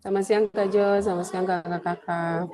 Selamat siang Kak Jo, selamat siang kakak-kakak.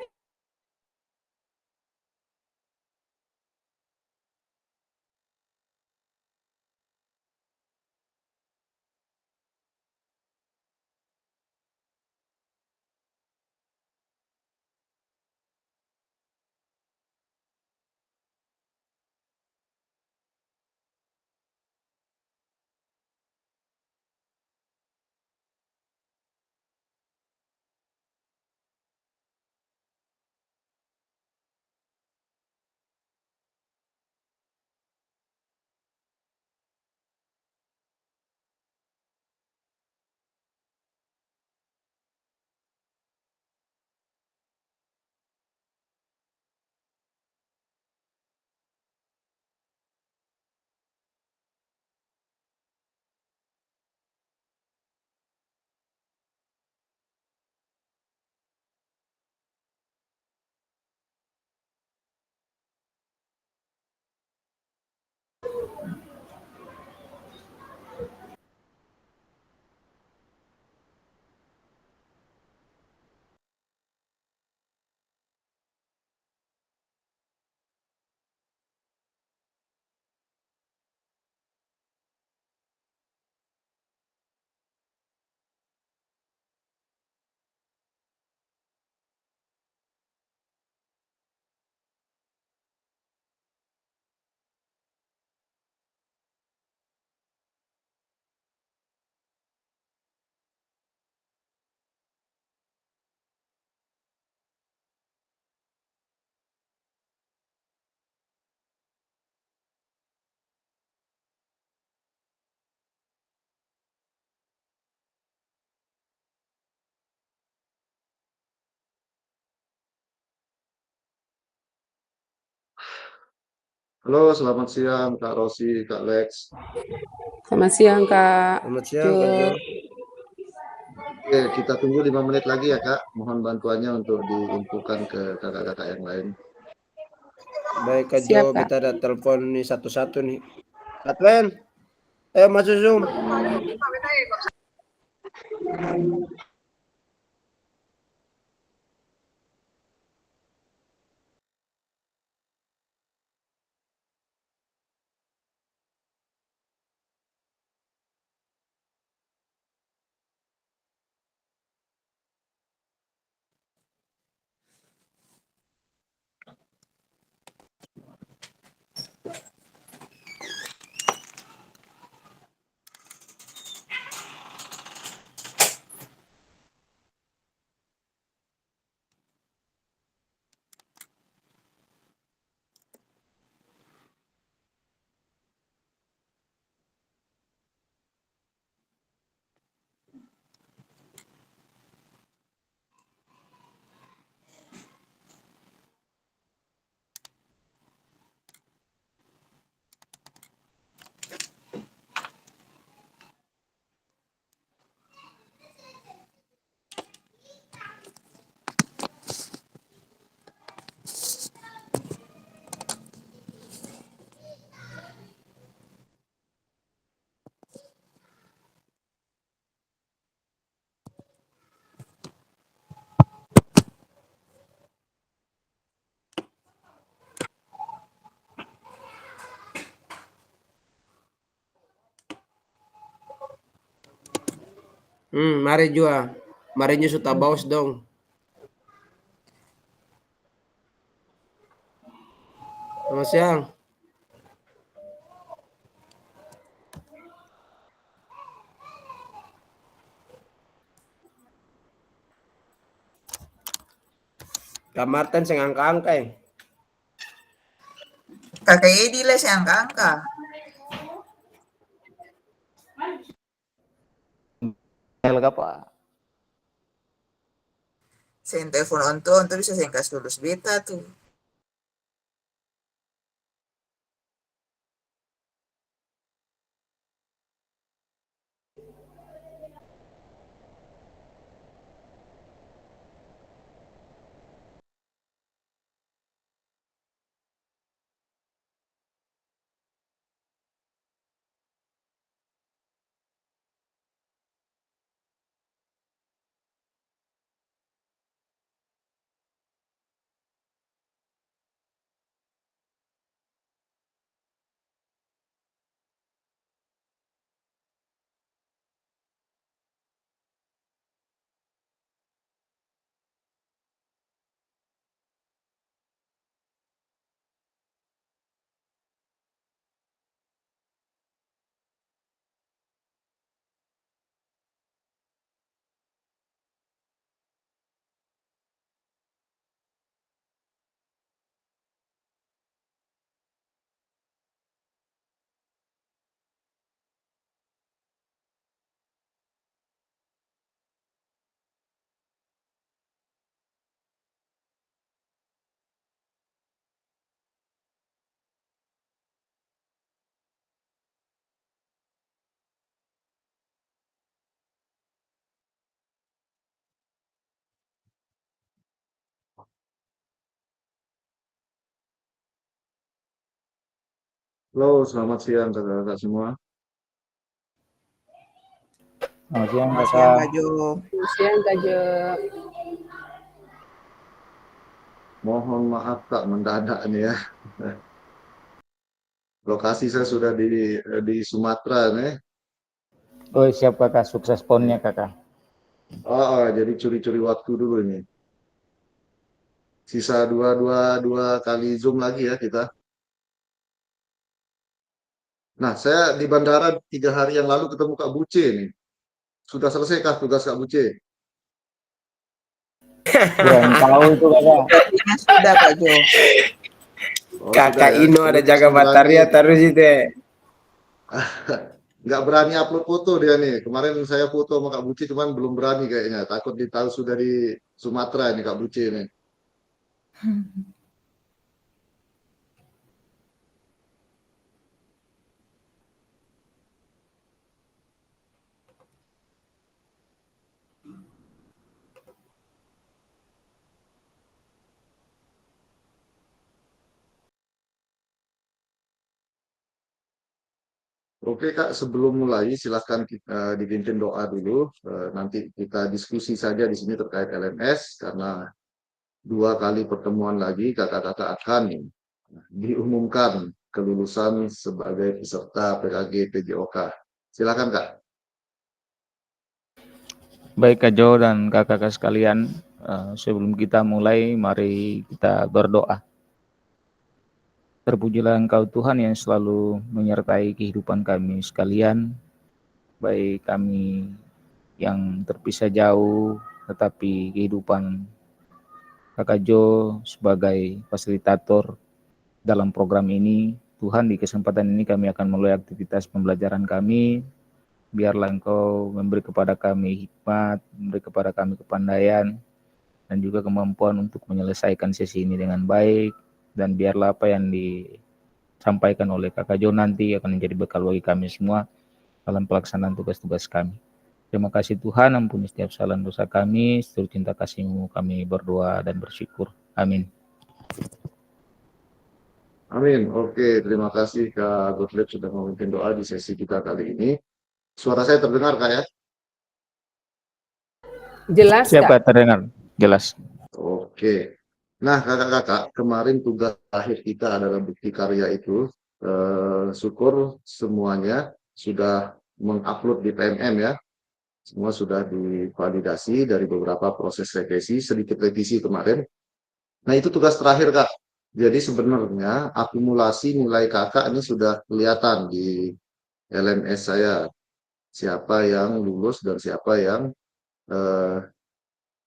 Halo, selamat siang Kak Rosi, Kak Lex. Selamat siang Kak Selamat siang Jo. Kak Jo. Oke, kita tunggu 5 menit lagi ya Kak. Mohon bantuannya untuk diinfokan ke kakak-kakak yang lain. Baik Kak Jo, Siap Kak. kita ada telepon nih satu-satu nih. Adven, ayo masuk Zoom. Mari Jua. Mari nyusut tabaus dong. Selamat siang. Kak Martin sing angka-angka ya. Kakak Edi lah si angka-angka. Pak. Saya telepon onto bisa saya kasih lulus beta tuh. Halo, selamat siang kakak-kakak semua. Selamat siang Selamat siang kakak. Kak Jo. Selamat siang Kak Jo. Mohon maaf Kak, mendadak nih ya. Lokasi saya sudah di Sumatera nih. Oh siap kakak, sukses ponnya kakak. Jadi curi-curi waktu dulu ini. Sisa dua kali Zoom lagi ya kita. Nah, saya di bandara 3 hari yang lalu ketemu Kak Buce nih. Sudah selesai kah tugas Kak Buce? Kurang tahu itu kakak. Sepertinya sudah Kak Jo. Oh, sudah Kakak ya. Ino ada Belum jaga berani, bataria terus itu ya. nggak berani upload foto dia nih. Kemarin saya foto sama Kak Buce, cuman belum berani kayaknya. Takut ditahu sudah di Sumatera ini Kak Buce nih. Oke Kak, sebelum mulai silahkan dipimpin doa dulu. Nanti kita diskusi saja di sini terkait LMS karena 2 kali pertemuan lagi kakak-kakak akan diumumkan kelulusan sebagai peserta PKG PJOK. Silakan Kak. Baik Kak Jo dan kakak-kakak sekalian, sebelum kita mulai, mari kita berdoa. Terpujilah Engkau Tuhan yang selalu menyertai kehidupan kami sekalian, baik kami yang terpisah jauh, tetapi kehidupan Kakak Jo sebagai fasilitator dalam program ini. Tuhan, di kesempatan ini kami akan mulai aktivitas pembelajaran kami. Biarlah Engkau memberi kepada kami hikmat, memberi kepada kami kepandaian, dan juga kemampuan untuk menyelesaikan sesi ini dengan baik. Dan biarlah apa yang disampaikan oleh Kakak Jo nanti akan menjadi bekal bagi kami semua dalam pelaksanaan tugas-tugas kami. Terima kasih Tuhan, ampuni setiap kesalahan dosa kami, seluruh cinta kasih-Mu kami berdoa dan bersyukur. Amin. Amin. Oke, terima kasih Kak Gottlieb sudah memimpin doa di sesi kita kali ini. Suara saya terdengar Kak ya? Jelas Siap Kak? Kak, terdengar jelas. Oke. Nah, kakak-kakak, kemarin tugas akhir kita adalah bukti karya itu. Syukur semuanya sudah mengupload di PMM ya. Semua sudah divalidasi dari beberapa proses revisi, sedikit revisi kemarin. Nah, itu tugas terakhir, Kak. Jadi sebenarnya akumulasi nilai kakak ini sudah kelihatan di LMS saya. Siapa yang lulus dan siapa yang eh,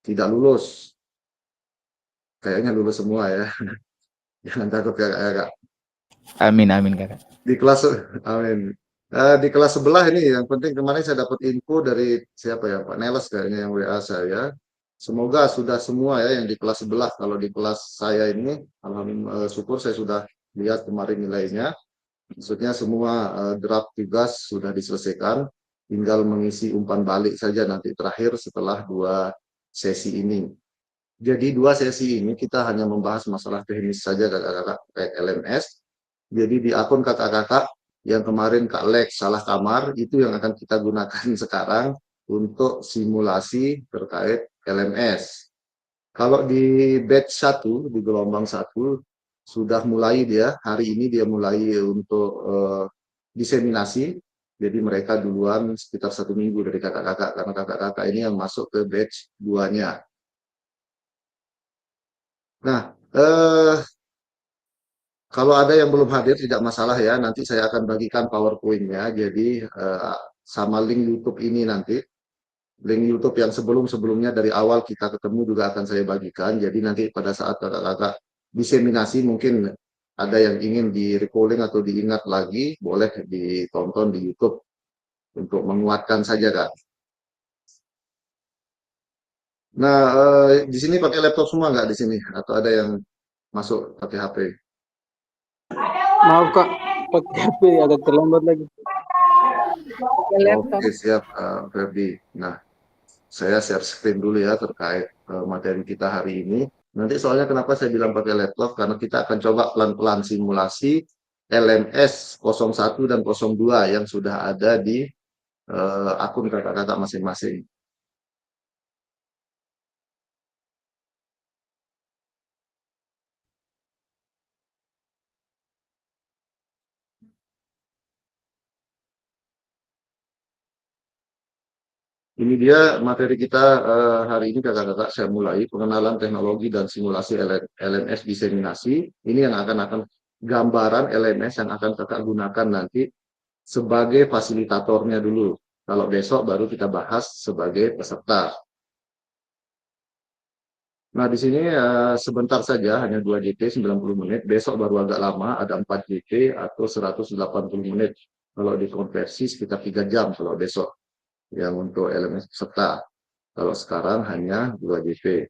tidak lulus. Kayaknya lulus semua ya. Jangan takut Kak. Amin, amin kakak. Di kelas, amin. Di kelas sebelah ini yang penting kemarin saya dapat info dari siapa ya Pak Neles kayaknya yang WA saya. Semoga sudah semua ya yang di kelas sebelah. Kalau di kelas saya ini, alhamdulillah syukur saya sudah lihat kemarin nilainya. Maksudnya semua draft tugas sudah diselesaikan. Tinggal mengisi umpan balik saja nanti terakhir setelah 2 sesi ini. Jadi 2 sesi ini kita hanya membahas masalah teknis saja kakak-kakak kayak LMS. Jadi di akun kakak-kakak yang kemarin Kak Lex salah kamar, itu yang akan kita gunakan sekarang untuk simulasi terkait LMS. Kalau di batch 1, di gelombang 1, sudah mulai dia, hari ini dia mulai untuk diseminasi. Jadi mereka duluan sekitar 1 minggu dari kakak-kakak, karena kakak-kakak ini yang masuk ke batch 2-nya. Nah, kalau ada yang belum hadir tidak masalah ya, nanti saya akan bagikan PowerPoint-nya. Jadi sama link YouTube ini nanti, link YouTube yang sebelum-sebelumnya dari awal kita ketemu juga akan saya bagikan. Jadi nanti pada saat kakak-kakak diseminasi mungkin ada yang ingin di recalling atau diingat lagi, boleh ditonton di YouTube untuk menguatkan saja Kak. Nah, di sini pakai laptop semua nggak di sini? Atau ada yang masuk pakai HP? Maaf Kak, pakai HP agak terlambat lagi. Laptop. Oke, siap Ferdi. Nah, saya share screen dulu ya terkait materi kita hari ini. Nanti soalnya kenapa saya bilang pakai laptop, karena kita akan coba pelan-pelan simulasi LMS 01 dan 02 yang sudah ada di akun kakak-kakak masing-masing. Ini dia materi kita hari ini kakak-kakak. Saya mulai pengenalan teknologi dan simulasi LMS diseminasi. Ini yang akan gambaran LMS yang akan kakak gunakan nanti sebagai fasilitatornya dulu. Kalau besok baru kita bahas sebagai peserta. Nah, di sini sebentar saja, hanya 2 JT 90 menit. Besok baru agak lama, ada 4 JT atau 180 menit. Kalau dikonversi sekitar 3 jam kalau besok. Yang untuk elemen peserta. Kalau sekarang hanya 2 JP.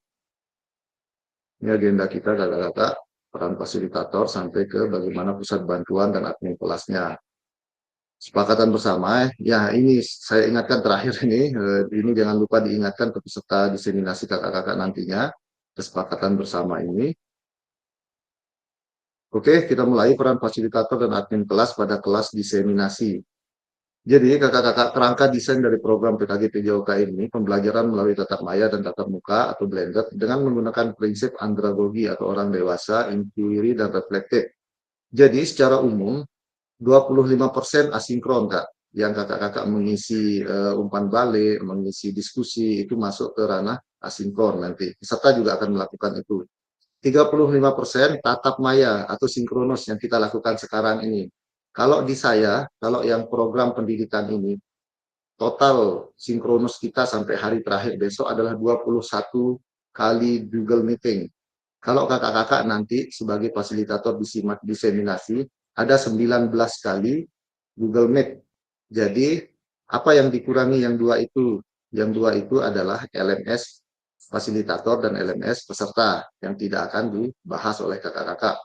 Ini agenda kita kakak-kakak, peran fasilitator sampai ke bagaimana pusat bantuan dan admin kelasnya. Sepakatan bersama, ya ini saya ingatkan terakhir ini jangan lupa diingatkan ke peserta diseminasi kakak-kakak nantinya, kesepakatan bersama ini. Oke, kita mulai peran fasilitator dan admin kelas pada kelas diseminasi. Jadi kakak-kakak, kerangka desain dari program PKG PJOK ini pembelajaran melalui tatap maya dan tatap muka atau blended dengan menggunakan prinsip andragogi atau orang dewasa, inquiry, dan reflective. Jadi secara umum 25% asinkron Kak, yang kakak-kakak mengisi umpan balik, mengisi diskusi itu masuk ke ranah asinkron nanti. Peserta juga akan melakukan itu. 35% tatap maya atau sinkronus yang kita lakukan sekarang ini. Kalau di saya, kalau yang program pendidikan ini, total sinkronus kita sampai hari terakhir besok adalah 21 kali Google Meeting. Kalau kakak-kakak nanti sebagai fasilitator diseminasi, ada 19 kali Google Meet. Jadi, apa yang dikurangi yang dua itu? Yang dua itu adalah LMS fasilitator dan LMS peserta yang tidak akan dibahas oleh kakak-kakak.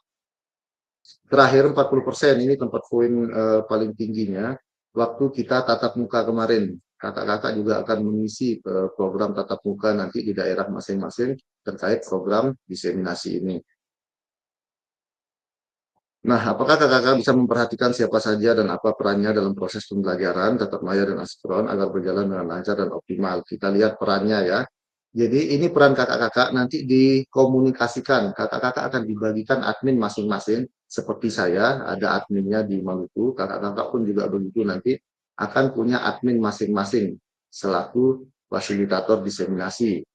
Terakhir 40% ini tempat poin paling tingginya waktu kita tatap muka kemarin. Kakak-kakak juga akan mengisi program tatap muka nanti di daerah masing-masing terkait program diseminasi ini. Nah, apakah kakak-kakak bisa memperhatikan siapa saja dan apa perannya dalam proses pembelajaran tatap maya dan asinkron agar berjalan dengan lancar dan optimal? Kita lihat perannya ya. Jadi ini peran kakak-kakak nanti dikomunikasikan. Kakak-kakak akan dibagikan admin masing-masing. Seperti saya, ada adminnya di Maluku. Kakak-kakak pun juga begitu nanti akan punya admin masing-masing selaku fasilitator diseminasi.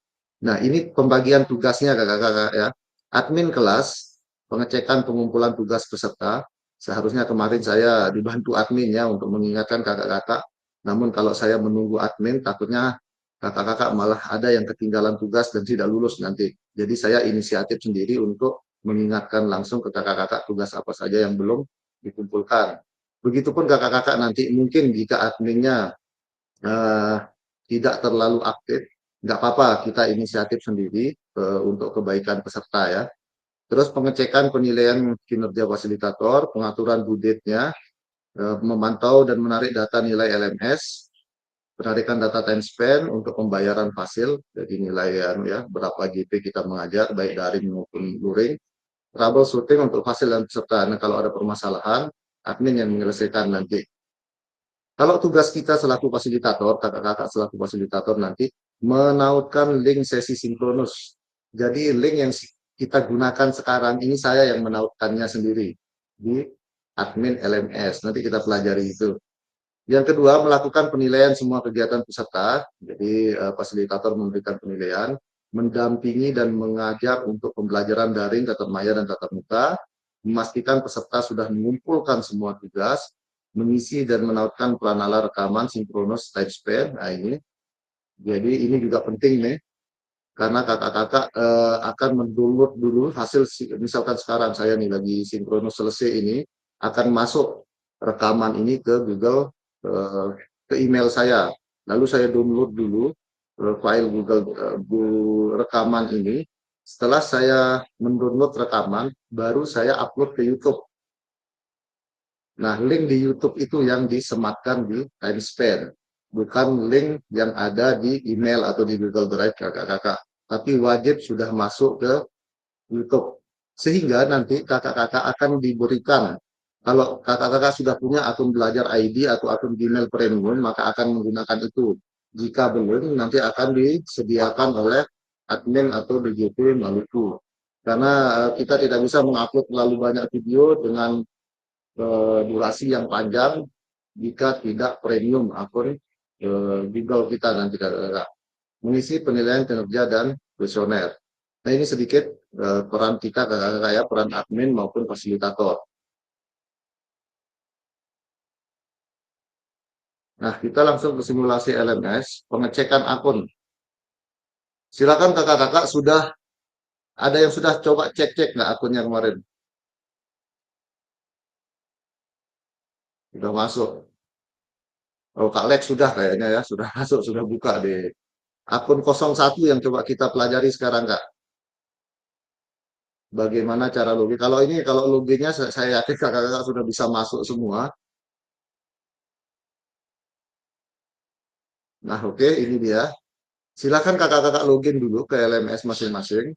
Nah, ini pembagian tugasnya kakak-kakak ya. Admin kelas, pengecekan pengumpulan tugas peserta. Seharusnya kemarin saya dibantu admin ya untuk mengingatkan kakak-kakak. Namun kalau saya menunggu admin, takutnya kakak-kakak malah ada yang ketinggalan tugas dan tidak lulus nanti. Jadi saya inisiatif sendiri untuk mengingatkan langsung ke kakak-kakak tugas apa saja yang belum dikumpulkan. Begitupun kakak-kakak nanti mungkin jika adminnya tidak terlalu aktif, nggak apa-apa, kita inisiatif sendiri untuk kebaikan peserta ya. Terus pengecekan penilaian kinerja fasilitator, pengaturan budgetnya, memantau dan menarik data nilai LMS, penarikan data time spend untuk pembayaran fasil, jadi nilai ya berapa GP kita mengajar baik daring maupun luring, troubleshooting untuk fasil dan peserta. Nah, kalau ada permasalahan, admin yang menyelesaikan nanti. Kalau tugas kita selaku fasilitator, kakak-kakak selaku fasilitator nanti menautkan link sesi sinkronus. Jadi link yang kita gunakan sekarang ini saya yang menautkannya sendiri di admin LMS. Nanti kita pelajari itu. Yang kedua, melakukan penilaian semua kegiatan peserta. Jadi fasilitator memberikan penilaian, mendampingi dan mengajar untuk pembelajaran daring, tatap maya dan tatap muka, memastikan peserta sudah mengumpulkan semua tugas, mengisi dan menautkan peranala rekaman sinkronus time spend. Nah ini, jadi ini juga penting nih, karena kakak-kakak akan mendownload dulu hasil, misalkan sekarang saya nih lagi sinkronus selesai ini, akan masuk rekaman ini ke Google, ke email saya, lalu saya download dulu file Google rekaman ini. Setelah saya mendownload rekaman, baru saya upload ke YouTube. Nah, link di YouTube itu yang disematkan di time spend, bukan link yang ada di email atau di Google Drive kakak-kakak, tapi wajib sudah masuk ke YouTube, sehingga nanti kakak-kakak akan diberikan Kalau kakak-kakak sudah punya akun belajar ID atau akun Gmail Premium, maka akan menggunakan itu. Jika belum, nanti akan disediakan oleh admin atau BGP Maluku. Karena kita tidak bisa mengupload terlalu banyak video dengan durasi yang panjang jika tidak premium akun Google kita nanti kakak-kakak. Mengisi penilaian kinerja dan kuesioner. Nah ini sedikit peran kita kakak-kakak ya, peran admin maupun fasilitator. Nah, kita langsung ke simulasi LMS, pengecekan akun. Silakan kakak-kakak sudah ada yang sudah coba cek-cek nggak akunnya kemarin? Sudah masuk. Oh, Kak Lex sudah kayaknya ya, sudah masuk, sudah buka di akun 01 yang coba kita pelajari sekarang Kak. Bagaimana cara login? Kalau loginnya saya yakin kakak-kakak sudah bisa masuk semua. Nah, oke, ini dia. Silakan kakak-kakak login dulu ke LMS masing-masing.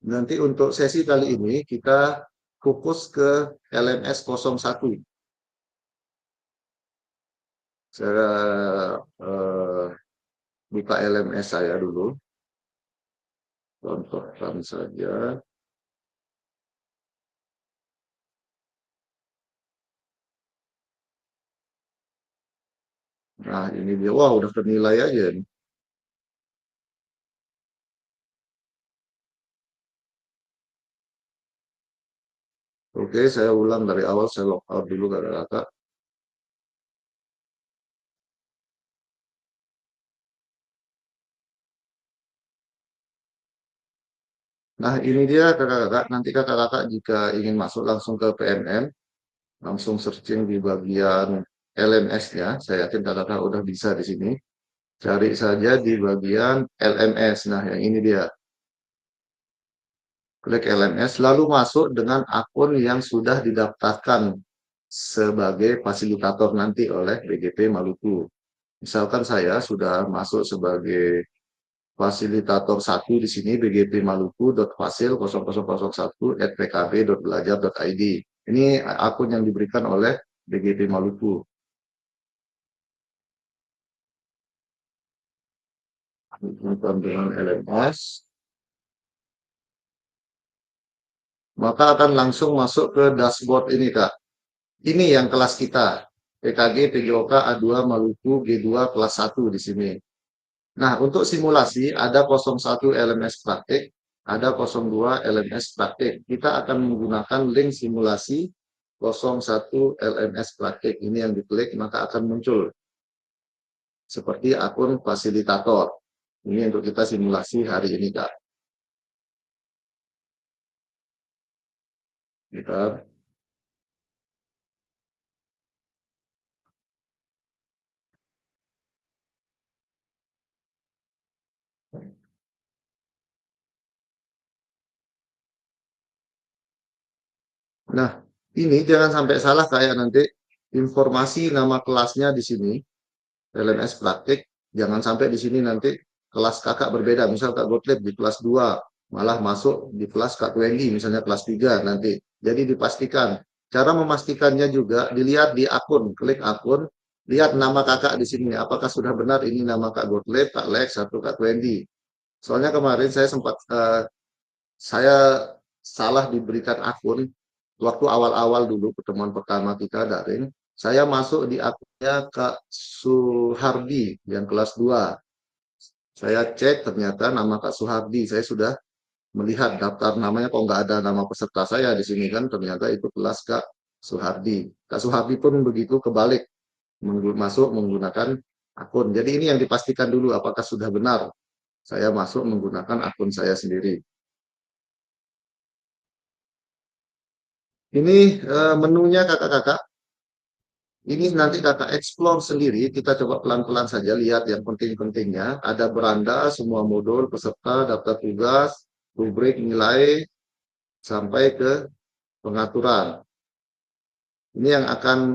Nanti untuk sesi kali ini kita fokus ke LMS 01. Saya buka LMS saya dulu, contohkan saja. Nah, ini dia. Wah, udah ternilai aja nih. Oke, saya ulang dari awal, saya log out dulu kakak-kakak. Nah, ini dia kakak-kakak. Nanti kakak-kakak jika ingin masuk langsung ke PNM, langsung searching di bagian LMS-nya. Saya yakin kakak-kakak udah bisa di sini. Cari saja di bagian LMS. Nah, yang ini dia. Klik LMS, lalu masuk dengan akun yang sudah didaftarkan sebagai fasilitator nanti oleh BGP Maluku. Misalkan saya sudah masuk sebagai fasilitator 1 di sini bgpmaluku.fasil0001@pkb.belajar.id. Ini akun yang diberikan oleh BGP Maluku. Dengan LMS, maka akan langsung masuk ke dashboard ini Kak. Ini yang kelas kita, PKG PJOK A2 Maluku G2 kelas 1 di sini. Nah, untuk simulasi ada 01 LMS praktik, ada 02 LMS praktik. Kita akan menggunakan link simulasi 01 LMS praktik. Ini yang diklik maka akan muncul seperti akun fasilitator. Ini untuk kita simulasi hari ini, Kak. Kita Nah, ini jangan sampai salah kayak nanti informasi nama kelasnya di sini, LMS praktik, jangan sampai di sini nanti kelas kakak berbeda. Misal Kak Gottlieb di kelas 2, malah masuk di kelas Kak Wendy, misalnya kelas 3 nanti. Jadi dipastikan. Cara memastikannya juga dilihat di akun, klik akun, lihat nama kakak di sini. Apakah sudah benar ini nama Kak Gottlieb, Kak Lex, atau Kak Wendy. Soalnya kemarin saya salah diberikan akun waktu awal-awal dulu pertemuan pertama kita daring. Saya masuk di akunnya Kak Suhardi yang kelas 2. Saya cek ternyata nama Kak Suhardi. Saya sudah melihat daftar namanya kok nggak ada nama peserta saya di sini kan ternyata itu kelas Kak Suhardi. Kak Suhardi pun begitu kebalik masuk menggunakan akun. Jadi ini yang dipastikan dulu apakah sudah benar saya masuk menggunakan akun saya sendiri. Ini menunya kakak-kakak. Ini nanti kakak explore sendiri. Kita coba pelan-pelan saja lihat yang penting-pentingnya. Ada beranda, semua modul, peserta, daftar tugas, rubrik nilai, sampai ke pengaturan. Ini yang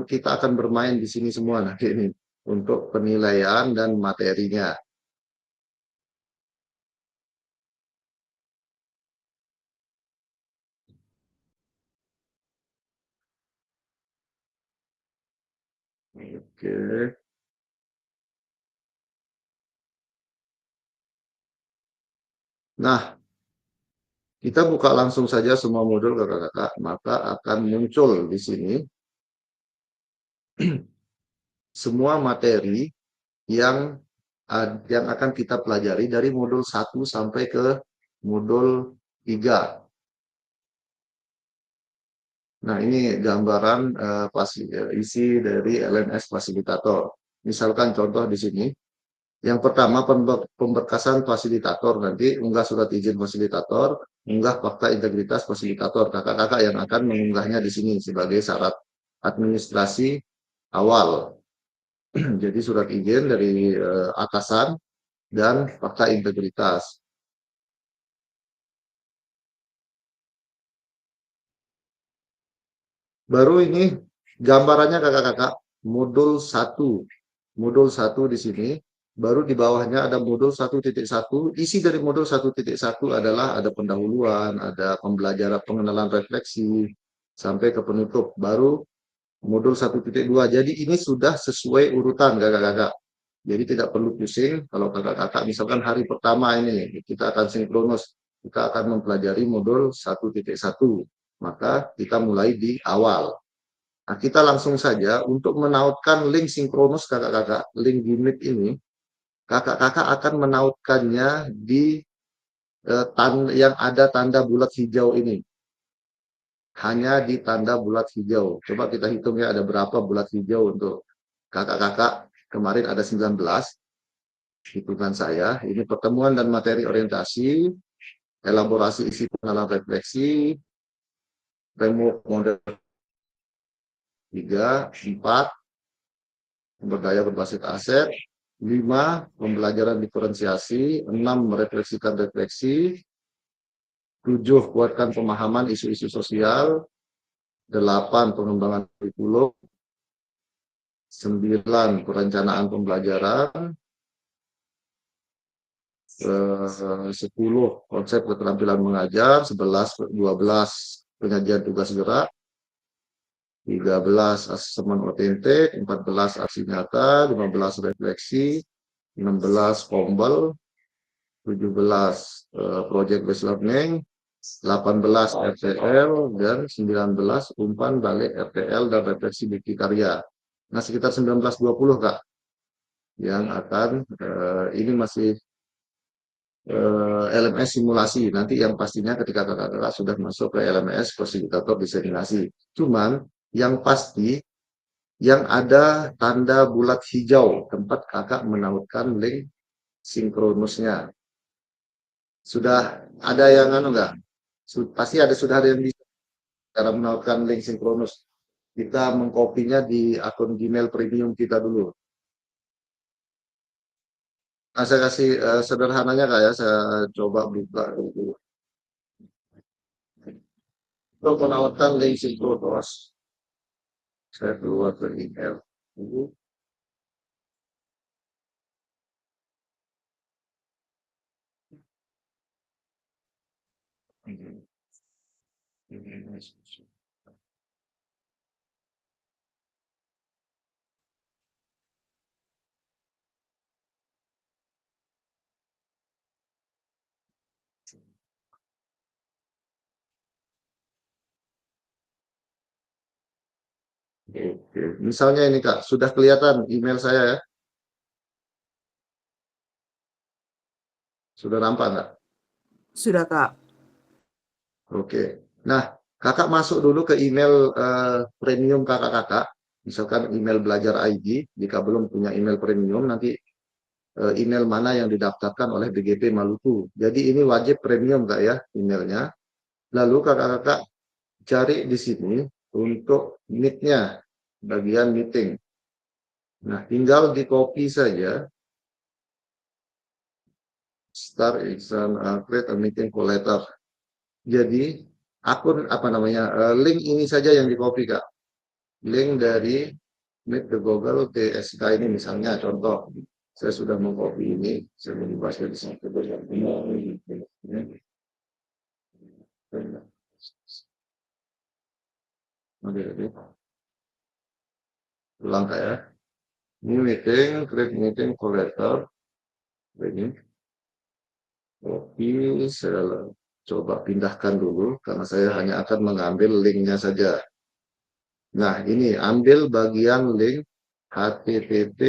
kita akan bermain di sini semua nanti ini untuk penilaian dan materinya. Oke. Nah, kita buka langsung saja semua modul kakak-kakak, maka akan muncul di sini semua materi yang yang akan kita pelajari dari modul 1 sampai ke modul 3. Nah, ini gambaran isi dari LMS fasilitator. Misalkan contoh di sini, yang pertama pemberkasan fasilitator, nanti unggah surat izin fasilitator, unggah fakta integritas fasilitator. Kakak-kakak yang akan mengunggahnya di sini sebagai syarat administrasi awal. Jadi surat izin dari atasan dan fakta integritas. Baru ini gambarannya kakak-kakak, modul 1. Modul 1 di sini, baru di bawahnya ada modul 1.1. Isi dari modul 1.1 adalah ada pendahuluan, ada pembelajaran pengenalan refleksi, sampai ke penutup. Baru modul 1.2. Jadi ini sudah sesuai urutan kakak-kakak. Jadi tidak perlu pusing kalau kakak-kakak misalkan hari pertama ini kita akan sinkronus, kita akan mempelajari modul 1.1. Maka kita mulai di awal. Nah, kita langsung saja untuk menautkan link sinkronus kakak-kakak, link unit ini, kakak-kakak akan menautkannya di yang ada tanda bulat hijau ini. Hanya di tanda bulat hijau. Coba kita hitung ya ada berapa bulat hijau untuk kakak-kakak. Kemarin ada 19 hitungan saya. Ini pertemuan dan materi orientasi, elaborasi isi pengenalan refleksi, framework model 3, 4, berdaya berbasis aset, 5, pembelajaran diferensiasi, 6, merefleksikan refleksi, 7, kuatkan pemahaman isu-isu sosial, 8, pengembangan kurikulum, 9, perencanaan pembelajaran, 10, konsep keterampilan mengajar, 11, 12, penyajian tugas gerak, 13, asesmen otentik, 14, aksi nyata, 15, refleksi, 16, Pombel, 17, project based learning, 18, RTL, dan 19, umpan balik RTL dan refleksi bukti karya. Nah, sekitar 19-20 Kak, yang akan, ini masih LMS simulasi. Nanti yang pastinya ketika kakak-kakak sudah masuk ke LMS fasilitator diseminasi. Cuman yang pasti yang ada tanda bulat hijau tempat kakak menautkan link sinkronusnya. Sudah ada yang enggak? Pasti sudah ada yang bisa cara menautkan link sinkronus. Kita mengkopinya di akun Gmail premium kita dulu. Nah, saya kasih sederhananya Kak ya, saya coba buka dulu. Untuk menautkan link sinkronus, saya keluar ke email. Oke, misalnya ini Kak, sudah kelihatan email saya ya? Sudah nampak nggak? Sudah, Kak. Oke. Nah, kakak masuk dulu ke email premium kakak-kakak. Misalkan email belajar ID. Jika belum punya email premium, nanti email mana yang didaftarkan oleh BGP Maluku. Jadi ini wajib premium Kak ya, emailnya. Lalu kakak-kakak cari di sini untuk meet-nya, bagian meeting. Nah, tinggal di copy saja. Start exam, create a meeting call letter. Jadi akun apa namanya link ini saja yang di copy Kak. Link dari Meet the Google TSK ini misalnya contoh. Saya sudah mengcopy ini, saya membahasnya di sini. ulang Kak ya. New meeting, create meeting folder. Ini. Oke, saya coba pindahkan dulu karena saya hanya akan mengambil linknya saja. Nah, ini ambil bagian link http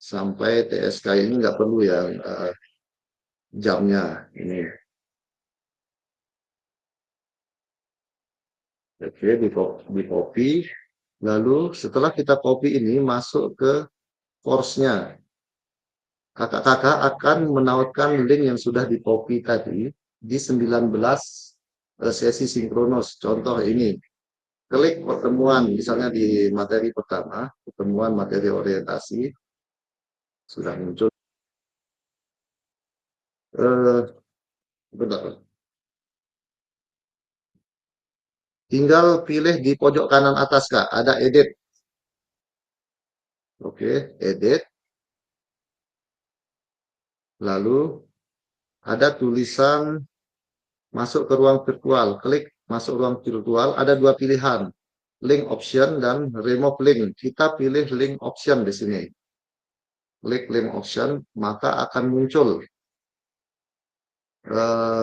sampai TSK ini nggak perlu ya jamnya ini. Oke, di copy. Lalu setelah kita copy ini masuk ke course-nya. Kakak-kakak akan menautkan link yang sudah di copy tadi di 19 sesi sinkronus. Contoh ini. Klik pertemuan, misalnya di materi pertama, pertemuan materi orientasi, sudah muncul. Bentar. Tinggal pilih di pojok kanan atas, Kak. Ada edit. Oke, edit. Lalu ada tulisan masuk ke ruang virtual. Klik masuk ruang virtual. Ada dua pilihan. Link option dan remove link. Kita pilih link option di sini. Klik link option, maka akan muncul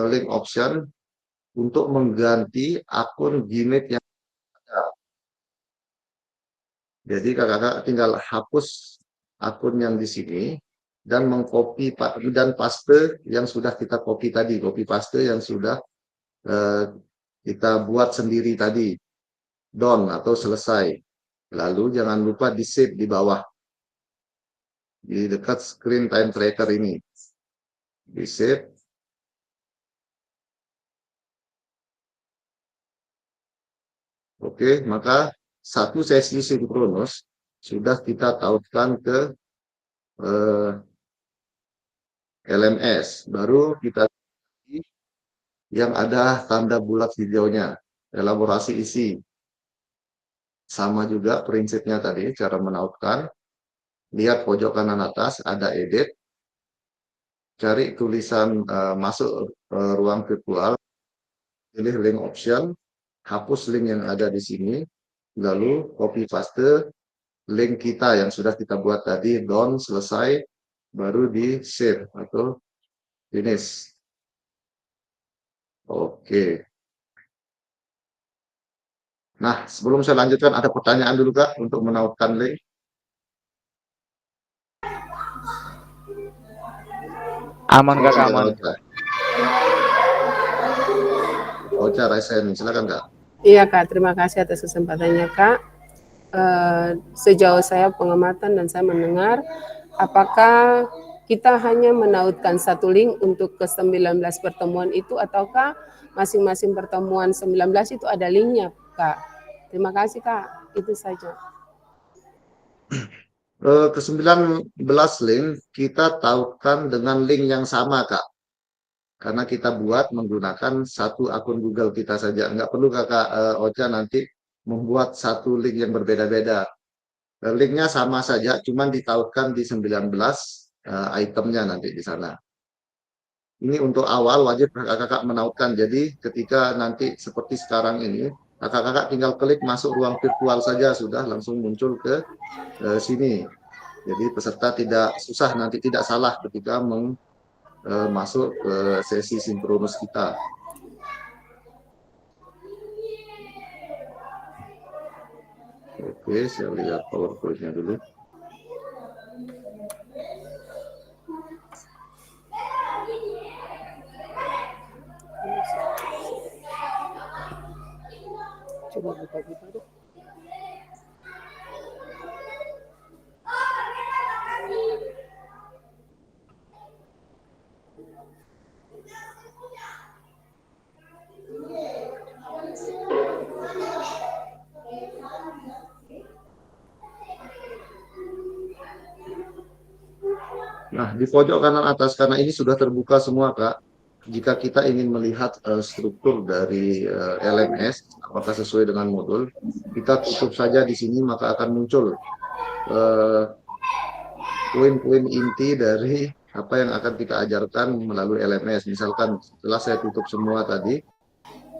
link option untuk mengganti akun Gmail yang ada. Jadi kakak-kakak tinggal hapus akun yang di sini dan mengcopy dan paste yang sudah kita copy tadi, copy paste yang sudah kita buat sendiri tadi, done atau selesai. Lalu jangan lupa di save di bawah, di dekat screen time tracker ini, di save. Oke, maka satu sesi sinkronus sudah kita tautkan ke LMS. Baru kita yang ada tanda bulat hijaunya, elaborasi isi. Sama juga prinsipnya tadi, cara menautkan. Lihat pojok kanan atas, ada edit. Cari tulisan masuk ruang virtual. Pilih link option. Hapus link yang ada di sini. Lalu copy paste link kita yang sudah kita buat tadi, done, selesai. Baru di save atau finish. Oke. Nah, sebelum saya lanjutkan, ada pertanyaan dulu Kak untuk menautkan link. Aman Kak, aman. Ocha Raisen, silakan Kak. Iya Kak, terima kasih atas kesempatannya Kak. Sejauh saya pengamatan dan saya mendengar, apakah kita hanya menautkan satu link untuk ke 19 pertemuan itu, ataukah masing-masing pertemuan 19 itu ada linknya Kak? Terima kasih Kak, itu saja. Ke 19 link kita tautkan dengan link yang sama Kak. Karena kita buat menggunakan satu akun Google kita saja. Nggak perlu Kakak Ocha nanti membuat satu link yang berbeda-beda. Linknya sama saja, cuman ditautkan di 19 itemnya nanti di sana. Ini untuk awal wajib kakak-kakak menautkan. Jadi ketika nanti seperti sekarang ini, kakak-kakak tinggal klik masuk ruang virtual saja, sudah langsung muncul ke sini. Jadi peserta tidak susah, nanti tidak salah ketika masuk ke sesi sinkronus kita. Oke, saya lihat PowerPoint-nya dulu. Coba buka-buka deh. Nah, di pojok kanan atas, karena ini sudah terbuka semua, Kak. Jika kita ingin melihat struktur dari LMS, apakah sesuai dengan modul, kita tutup saja di sini, maka akan muncul poin-poin inti dari apa yang akan kita ajarkan melalui LMS. Misalkan setelah saya tutup semua tadi,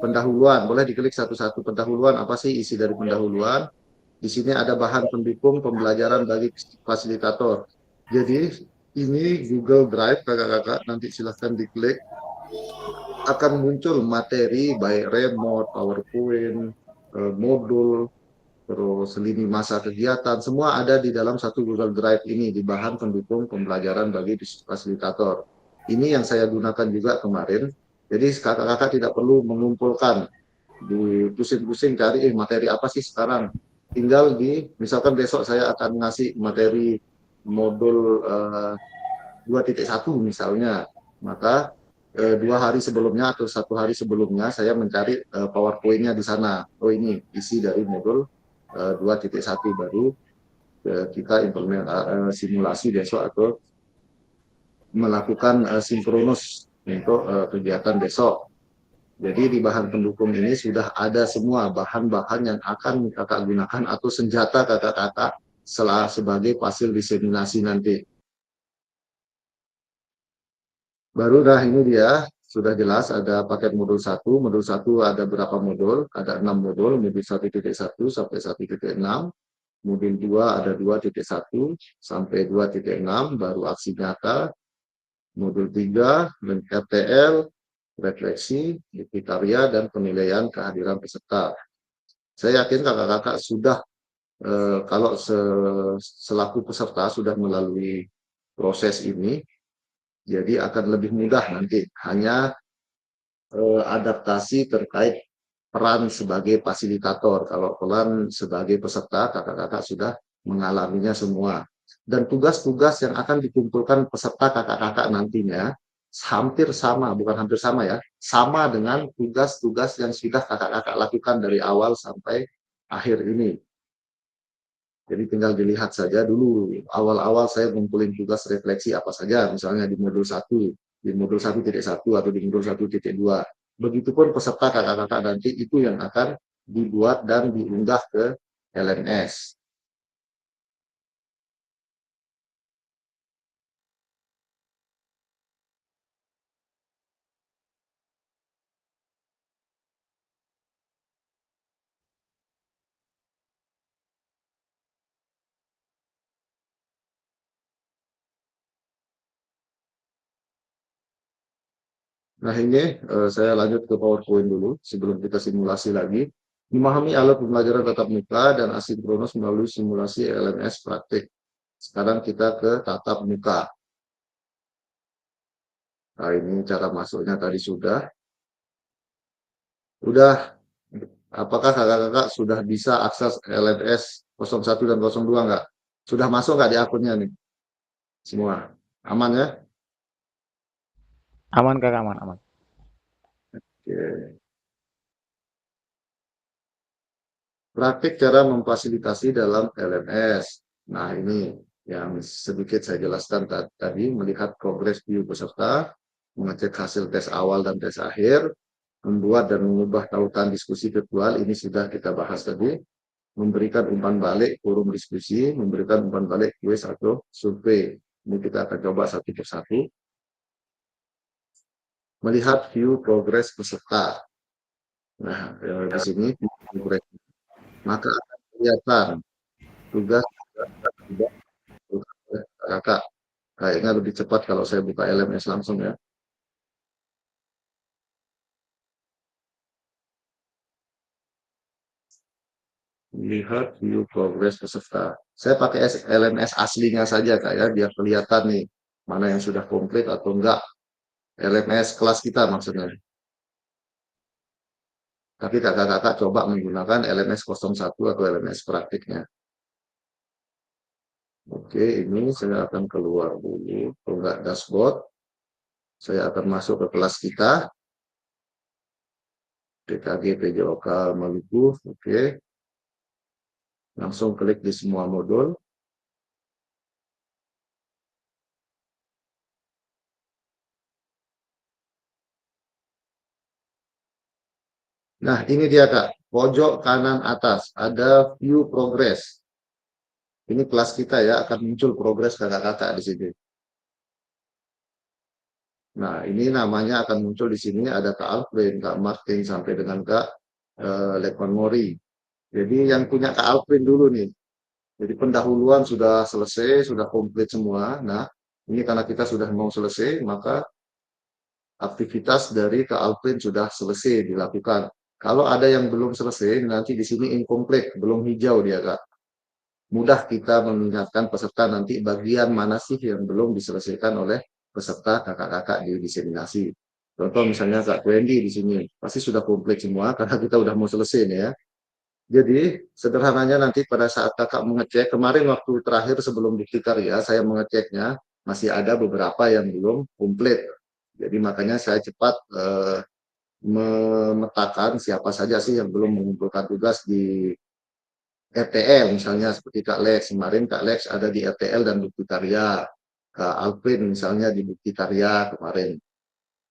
pendahuluan. Boleh diklik satu-satu. Pendahuluan, apa sih isi dari pendahuluan? Di sini ada bahan pendukung pembelajaran bagi fasilitator. Jadi ini Google Drive, kakak-kakak, nanti silahkan diklik. Akan muncul materi baik remote, PowerPoint, modul, terus lini masa kegiatan, semua ada di dalam satu Google Drive ini, di bahan pendukung pembelajaran bagi fasilitator. Ini yang saya gunakan juga kemarin. Jadi kakak-kakak tidak perlu mengumpulkan, di pusing-pusing cari materi apa sih sekarang. Tinggal misalkan besok saya akan ngasih materi modul 2.1 misalnya, maka 2 hari sebelumnya atau 1 hari sebelumnya saya mencari PowerPoint-nya di sana. Oh, ini isi dari modul 2.1 baru kita simulasi besok atau melakukan sinkronus untuk kegiatan besok. Jadi di bahan pendukung ini sudah ada semua bahan-bahan yang akan kakak gunakan atau senjata kakak-kakak sebagai hasil diseminasi nanti. Baru ini dia sudah jelas ada paket modul 1. Modul 1 ada berapa modul? Ada 6 modul, modul 1.1 sampai 1.6. Modul 2 ada 2.1 sampai 2.6, baru aksi nyata. Modul 3, RTL, refleksi, kriteria, dan penilaian kehadiran peserta. Saya yakin kakak-kakak sudah, kalau selaku peserta sudah melalui proses ini, jadi akan lebih mudah nanti. Hanya adaptasi terkait peran sebagai fasilitator. Kalau peran sebagai peserta, kakak-kakak sudah mengalaminya semua. Dan tugas-tugas yang akan dikumpulkan peserta kakak-kakak nantinya hampir sama, bukan hampir sama ya, sama dengan tugas-tugas yang sudah kakak-kakak lakukan dari awal sampai akhir ini. Jadi tinggal dilihat saja dulu, awal-awal saya ngumpulin tugas refleksi apa saja, misalnya di modul 1, di modul 1.1 atau di modul 1.2. Begitupun peserta kakak-kakak nanti itu yang akan dibuat dan diunggah ke LMS. Nah ini saya lanjut ke PowerPoint dulu sebelum kita simulasi lagi. Memahami alat pembelajaran tatap muka dan asinkronus melalui simulasi LMS praktik. Sekarang kita ke tatap muka. Nah ini cara masuknya tadi sudah. Apakah kakak-kakak sudah bisa akses LMS 01 dan 02 enggak? Sudah masuk nggak di akunnya nih? Semua aman ya? Aman Kak, aman, aman. Oke. Praktik cara memfasilitasi dalam LMS. Nah, ini yang sedikit saya jelaskan tadi, melihat progres view peserta, mengecek hasil tes awal dan tes akhir, membuat dan mengubah tautan diskusi virtual, ini sudah kita bahas tadi, memberikan umpan balik forum diskusi, memberikan umpan balik quiz atau survei. Ini kita akan coba satu persatu. Melihat view progres peserta. Nah, di sini progres. Maka akan kelihatan tugas kakak. Kayaknya lebih cepat kalau saya buka LMS langsung ya. Lihat view progress peserta. Saya pakai LMS aslinya saja Kak ya, biar kelihatan nih mana yang sudah komplit atau enggak. LMS kelas kita maksudnya. Tapi kakak-kakak coba menggunakan LMS 01 atau LMS praktiknya. Oke, ini saya akan keluar dulu. Kalau enggak dashboard, saya akan masuk ke kelas kita. DKG PJOK Maluku. Oke. Langsung klik di semua modul. Nah, ini dia Kak. Pojok kanan atas ada view progress. Ini kelas kita ya, akan muncul progres kakak-kakak di sini. Nah, ini namanya akan muncul di sini ada Kak Alfred, Kak Martin, sampai dengan Kak Lekon Mori. Jadi yang punya Kak Alfred dulu nih. Jadi pendahuluan sudah selesai, sudah komplit semua. Nah, ini karena kita sudah mau selesai, maka aktivitas dari Kak Alfred sudah selesai dilakukan. Kalau ada yang belum selesai, nanti di sini incomplete, belum hijau dia, Kak. Mudah kita mengingatkan peserta nanti bagian mana sih yang belum diselesaikan oleh peserta kakak-kakak di diseminasi. Contoh misalnya Kak Wendy di sini, pasti sudah komplit semua karena kita udah mau selesai nih ya. Jadi sederhananya nanti pada saat kakak mengecek, kemarin waktu terakhir sebelum bukti karya saya mengeceknya, masih ada beberapa yang belum komplit. Jadi makanya saya cepat memetakan siapa saja sih yang belum mengumpulkan tugas di RTL, misalnya seperti Kak Lex. Kemarin Kak Lex ada di RTL dan bukti karya. Kak Alvin misalnya di bukti karya kemarin.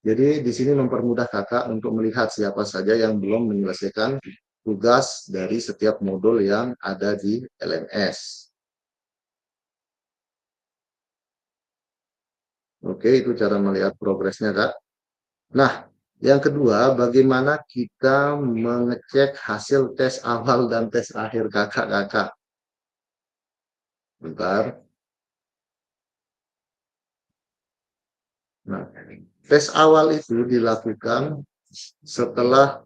Jadi di sini mempermudah kakak untuk melihat siapa saja yang belum menyelesaikan tugas dari setiap modul yang ada di LMS. Oke, itu cara melihat progresnya, Kak. Nah, yang kedua, bagaimana kita mengecek hasil tes awal dan tes akhir kakak-kakak. Bentar. Nah, tes awal itu dilakukan setelah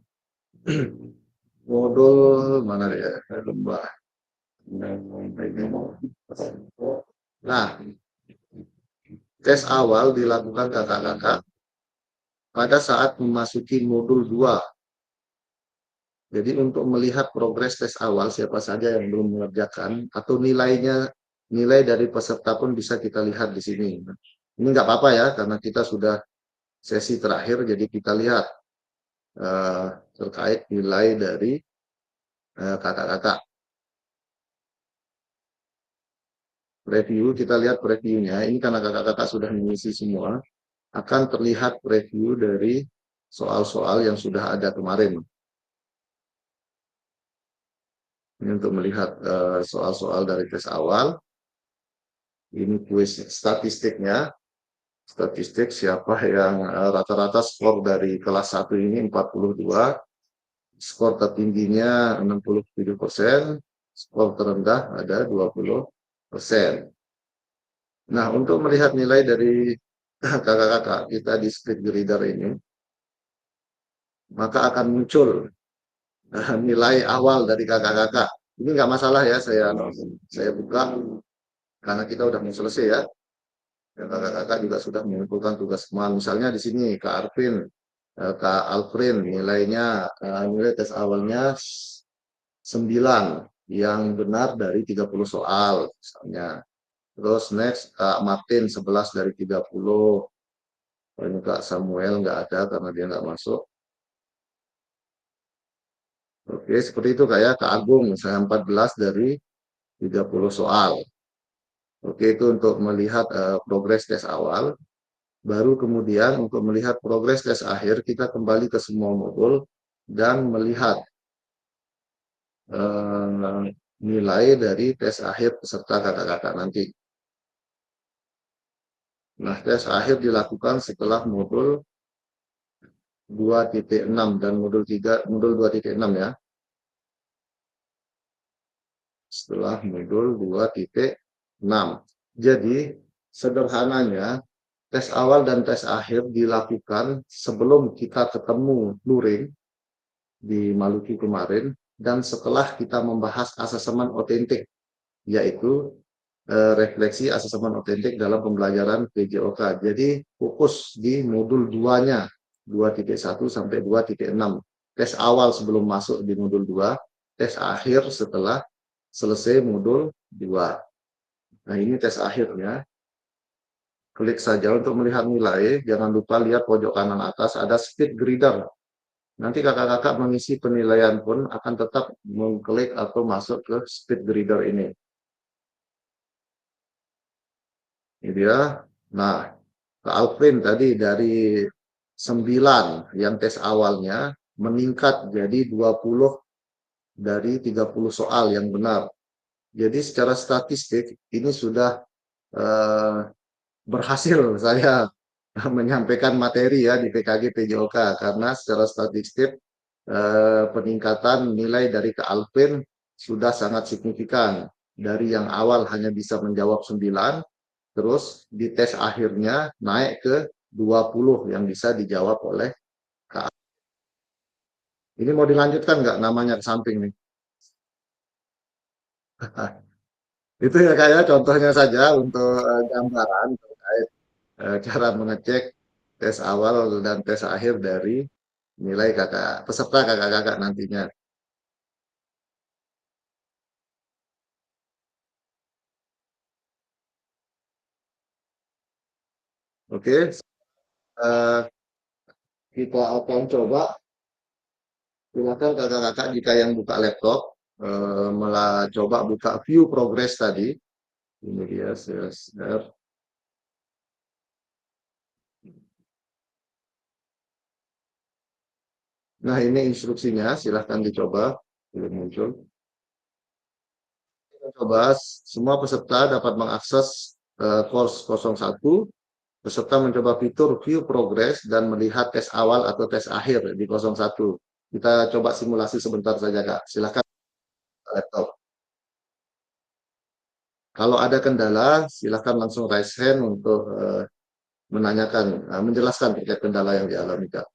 modul mana ya, lembah. Nah, tes awal dilakukan kakak-kakak pada saat memasuki modul 2. Jadi untuk melihat progres tes awal siapa saja yang belum mengerjakan atau nilai dari peserta pun bisa kita lihat di sini. Ini nggak apa-apa ya karena kita sudah sesi terakhir, jadi kita lihat terkait nilai dari kakak-kakak. Review, kita lihat previewnya. Ini karena kakak-kakak sudah mengisi semua, akan terlihat preview dari soal-soal yang sudah ada kemarin. Ini untuk melihat soal-soal dari tes awal. Ini kuis statistiknya. Statistik siapa yang rata-rata skor dari kelas 1 ini 42. Skor tertingginya 67%. Skor terendah ada 20%. Nah, untuk melihat nilai dari kakak-kakak kita di split grader ini, maka akan muncul nilai awal dari kakak-kakak. Ini nggak masalah ya, saya buka karena kita udah mau selesai ya. Kakak-kakak juga sudah mengumpulkan tugas semua. Misalnya di sini Kak Arvin, Kak Alfrin nilainya nilai tes awalnya 9 yang benar dari 30 soal misalnya. Terus next Kak Martin 11 dari 30. Ini Kak Samuel nggak ada karena dia nggak masuk. Oke, seperti itu kayak Kak Agung misalnya 14 dari 30 soal. Oke, itu untuk melihat progres tes awal. Baru kemudian untuk melihat progres tes akhir, kita kembali ke semua modul dan melihat nilai dari tes akhir peserta kakak-kakak nanti. Nah, tes akhir dilakukan setelah modul 2.6 dan modul 2.6 ya. Setelah modul 2.6. Jadi, sederhananya, tes awal dan tes akhir dilakukan sebelum kita ketemu luring di Maluki kemarin dan setelah kita membahas asesmen otentik, yaitu refleksi asesmen otentik dalam pembelajaran PJOK. Jadi fokus di modul 2-nya, 2.1 sampai 2.6. Tes awal sebelum masuk di modul 2, tes akhir setelah selesai modul 2. Nah, ini tes akhirnya. Klik saja untuk melihat nilai. Jangan lupa lihat pojok kanan atas ada speed grader. Nanti kakak-kakak mengisi penilaian pun akan tetap mengklik atau masuk ke speed grader ini. Ini dia. Nah, Kak Alvin tadi dari 9 yang tes awalnya meningkat jadi 20 dari 30 soal yang benar. Jadi secara statistik ini sudah berhasil saya menyampaikan materi ya di PKG PJOK, karena secara statistik peningkatan nilai dari Kak Alvin sudah sangat signifikan. Dari yang awal hanya bisa menjawab 9, terus di tes akhirnya naik ke 20 yang bisa dijawab oleh Kak Alvin. Ini mau dilanjutkan nggak namanya ke samping nih? Itu ya kayak contohnya saja untuk gambaran terkait cara mengecek tes awal dan tes akhir dari nilai kakak peserta kakak-kakak nantinya. Oke, eh, kita akan coba. Silakan kakak-kakak jika yang buka laptop, malah coba buka view progress tadi. Ini dia share. Nah ini instruksinya, silahkan dicoba. Belum muncul. Kita coba semua peserta dapat mengakses course 01. Peserta mencoba fitur view progress dan melihat tes awal atau tes akhir di 01. Kita coba simulasi sebentar saja Kak. Silahkan laptop. Kalau ada kendala, silahkan langsung raise hand untuk menanyakan, menjelaskan terkait kendala yang dialami Kak.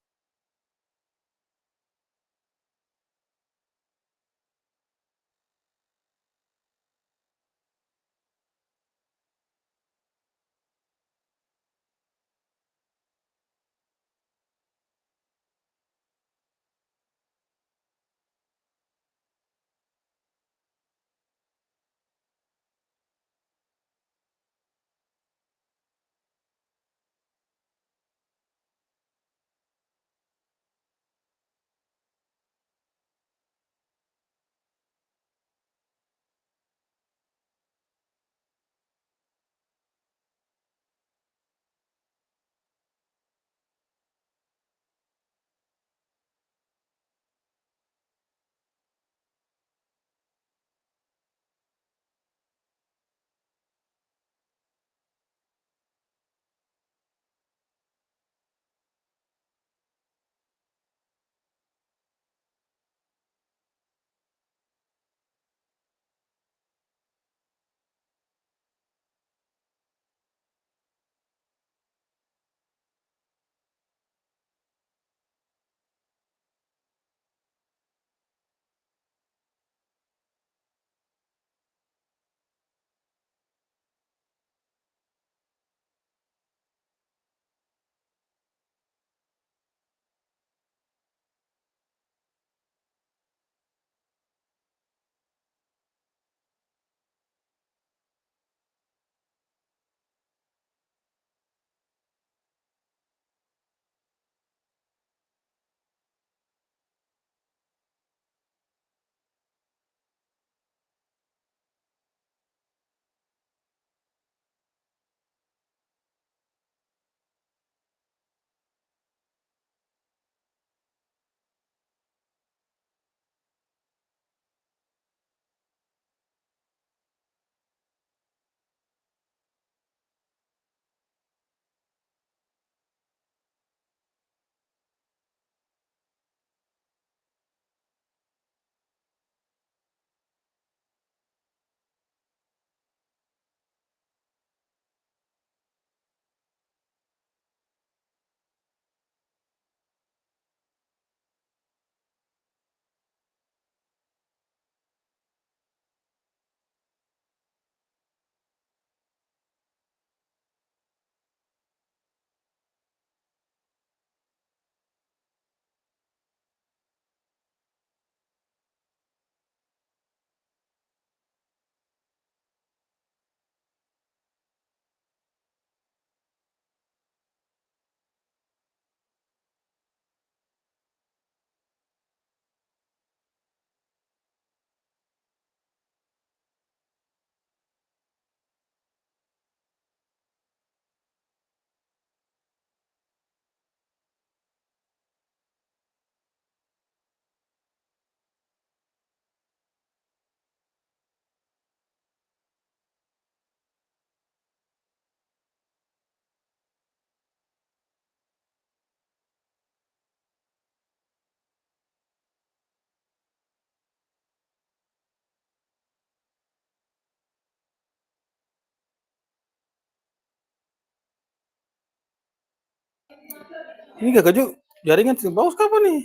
Ini Kakak Ju, jaringan sih bagus kapan nih?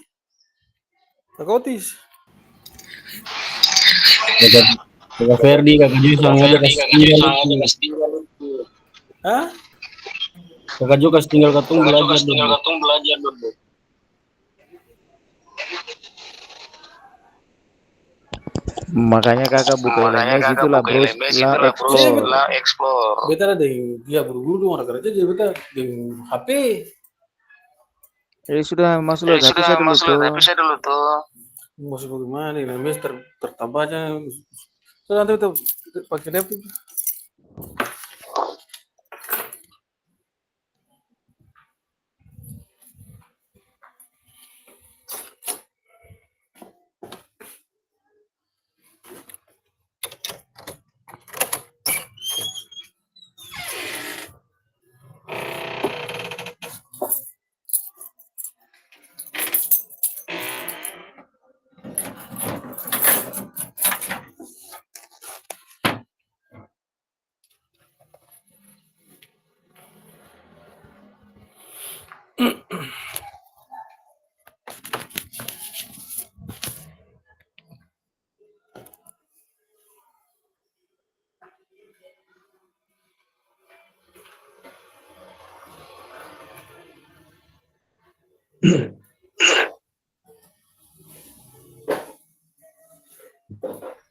Kakak Otis. Kakak Ferdi, Kakak Ju sama aja kasih tinggal itu. Hah? Kakak Ju kasih tinggal katung belajar dulu. Makanya kakak buka LMS itulah bro, lah explore. Beta ada yang dia buru-buru dong orang kerja jadi beta dengan HP. Sudah masuk ke HP saya dulu tuh. Masuk bagaimana nih? Namanya tertambahnya. So nanti kita pakai laptop.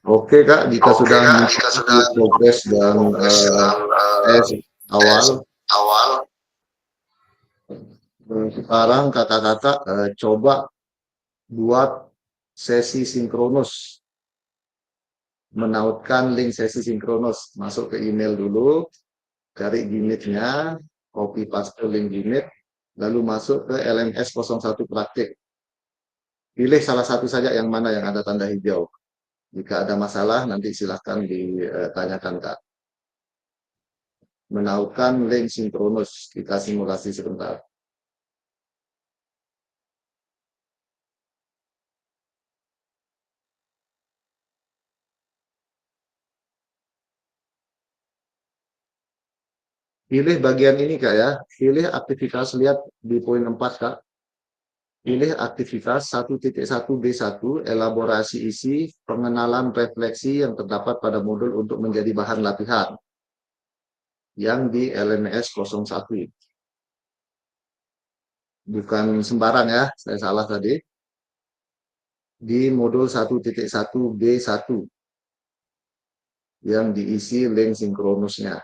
Oke Kak, jika sudah progres dan tes awal, sekarang kakak-kakak coba buat sesi sinkronus, menautkan link sesi sinkronus, masuk ke email dulu, cari Gmeet-nya, copy paste link Gmeet, lalu masuk ke LMS 01 praktik. Pilih salah satu saja yang mana yang ada tanda hijau. Jika ada masalah nanti silahkan ditanyakan Kak. Menautkan link sinkronus, kita simulasi sebentar. Pilih bagian ini Kak ya, pilih aktivitas, lihat di poin 4 Kak. Pilih aktivitas 1.1b1, elaborasi isi, pengenalan refleksi yang terdapat pada modul untuk menjadi bahan latihan. Yang di LMS 01. Bukan sembarang ya, saya salah tadi. Di modul 1.1b1 yang diisi link sinkronusnya.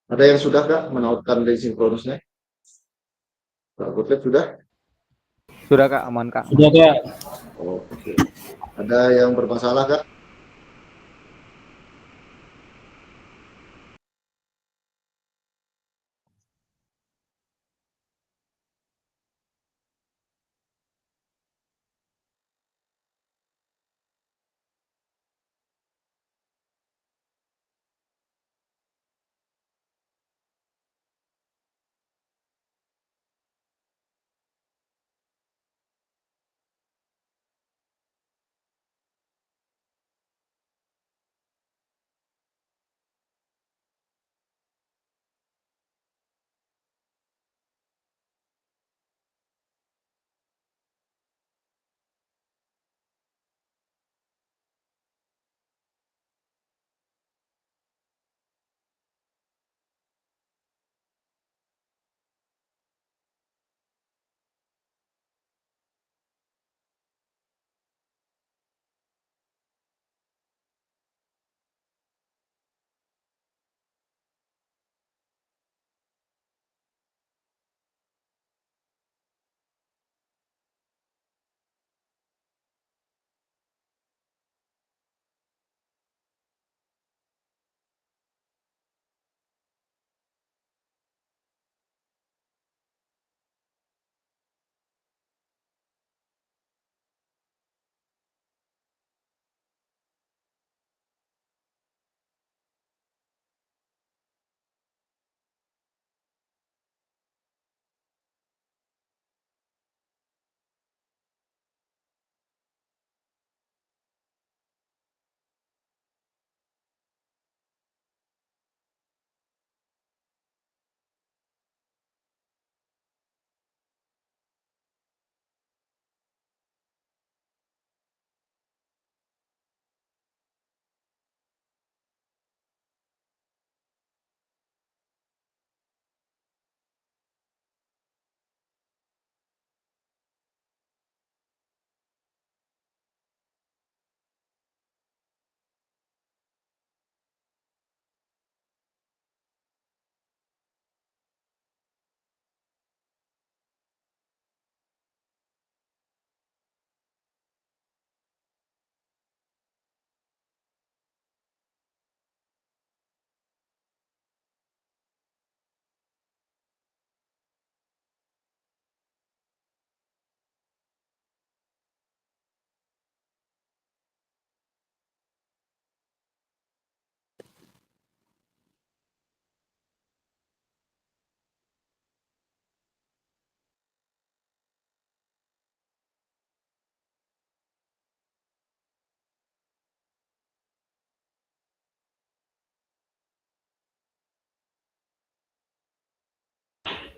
Ada yang sudah Kak menautkan dari sinkronusnya? Kak Gotlib sudah? Sudah Kak, aman Kak. Sudah Kak. Oke. Ada yang bermasalah Kak?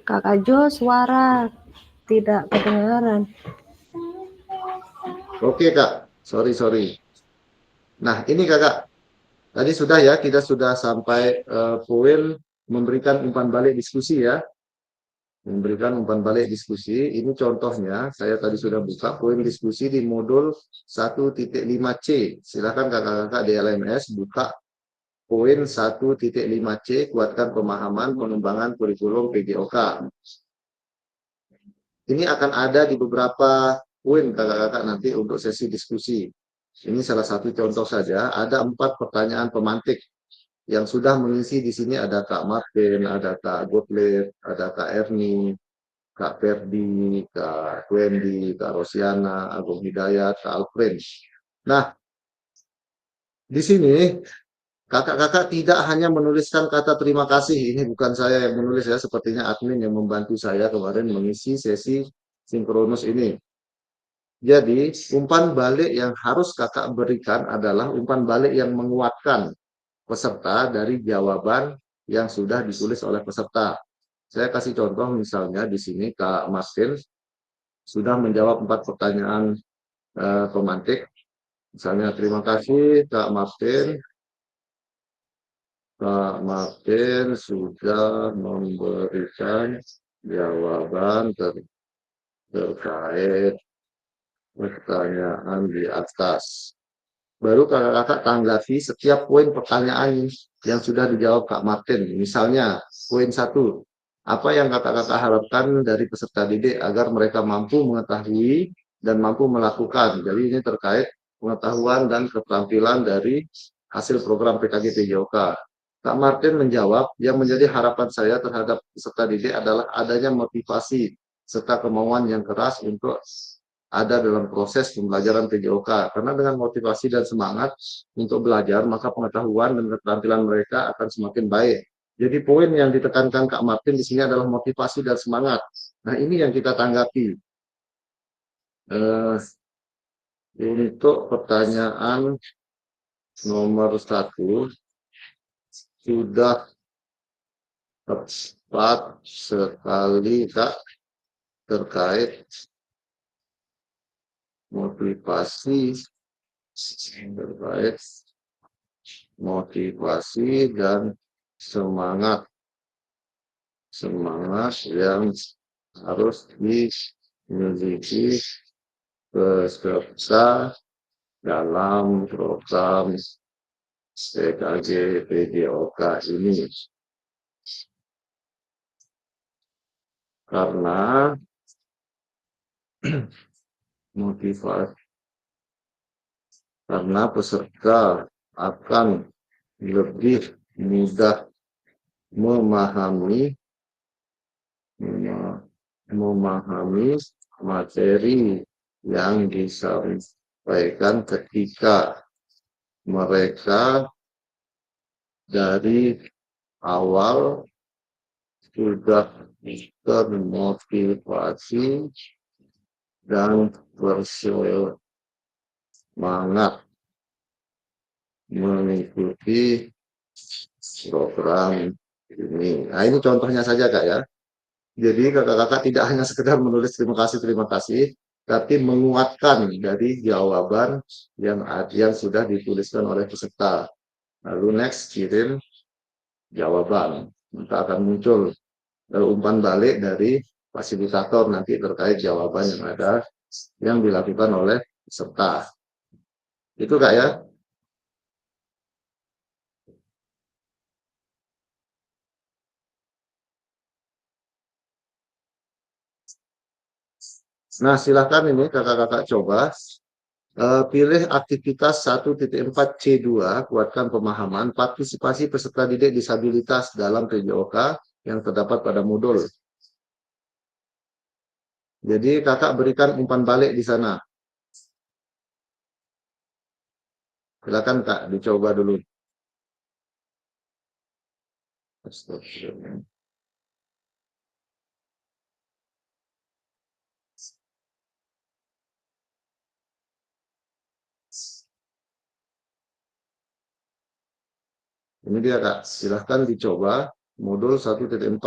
Kakak Jo, suara tidak kedengaran. Oke Kak, sorry. Nah ini Kakak, tadi sudah ya, kita sudah sampai poin memberikan umpan balik diskusi ya. Memberikan umpan balik diskusi, ini contohnya, saya tadi sudah buka poin diskusi di modul 1.5C. Silakan kakak-kakak di LMS buka poin 1.5C, kuatkan pemahaman pengembangan kurikulum PGOK. Ini akan ada di beberapa poin kakak-kakak nanti untuk sesi diskusi. Ini salah satu contoh saja, ada 4 pertanyaan pemantik yang sudah mengisi di sini. Ada Kak Martin, ada Kak Gottlieb, ada Kak Erni, Kak Ferdi, Kak Wendy, Kak Rosiana, Agung Hidayat, Kak Alfred. Nah, di sini kakak-kakak tidak hanya menuliskan kata terima kasih. Ini bukan saya yang menulis ya, sepertinya admin yang membantu saya kemarin mengisi sesi sinkronus ini. Jadi, umpan balik yang harus kakak berikan adalah umpan balik yang menguatkan peserta dari jawaban yang sudah ditulis oleh peserta. Saya kasih contoh misalnya di sini Kak Martin sudah menjawab 4 pertanyaan pemantik. Misalnya terima kasih Kak Martin. Kak Martin sudah memberikan jawaban terkait pertanyaan di atas. baru kakak-kakak tanggapi setiap poin pertanyaan yang sudah dijawab Kak Martin. Misalnya, poin 1, apa yang kakak-kakak harapkan dari peserta didik agar mereka mampu mengetahui dan mampu melakukan. Jadi ini terkait pengetahuan dan keterampilan dari hasil program PKG PJOK. Kak Martin menjawab, yang menjadi harapan saya terhadap peserta didik adalah adanya motivasi serta kemauan yang keras untuk ada dalam proses pembelajaran PJOK. Karena dengan motivasi dan semangat untuk belajar, maka pengetahuan dan keterampilan mereka akan semakin baik. Jadi poin yang ditekankan Kak Martin di sini adalah motivasi dan semangat. Nah, ini yang kita tanggapi. Untuk pertanyaan nomor 1, sudah tepat sekali Kak, terkait motivasi dan semangat yang harus dimiliki peserta dalam program PKG PJOK ini. Karena peserta akan lebih mudah memahami materi yang disampaikan ketika mereka dari awal sudah termotivasi dan bersemangat mengikuti program ini. Nah, ini contohnya saja Kak ya. Jadi kakak-kakak tidak hanya sekedar menulis terima kasih, tapi menguatkan dari jawaban yang sudah dituliskan oleh peserta. Lalu next kirim jawaban. Maka akan muncul umpan balik dari fasilitator nanti terkait jawaban yang ada yang dilakukan oleh peserta. Itu Kak ya. Nah, silakan ini kakak-kakak coba pilih aktivitas 1.4C2, kuatkan pemahaman partisipasi peserta didik disabilitas dalam PJOK yang terdapat pada modul. Jadi kakak berikan umpan balik di sana. Silakan Kak, dicoba dulu. Astagfirullah. Ini dia Kak, silahkan dicoba modul 1.4.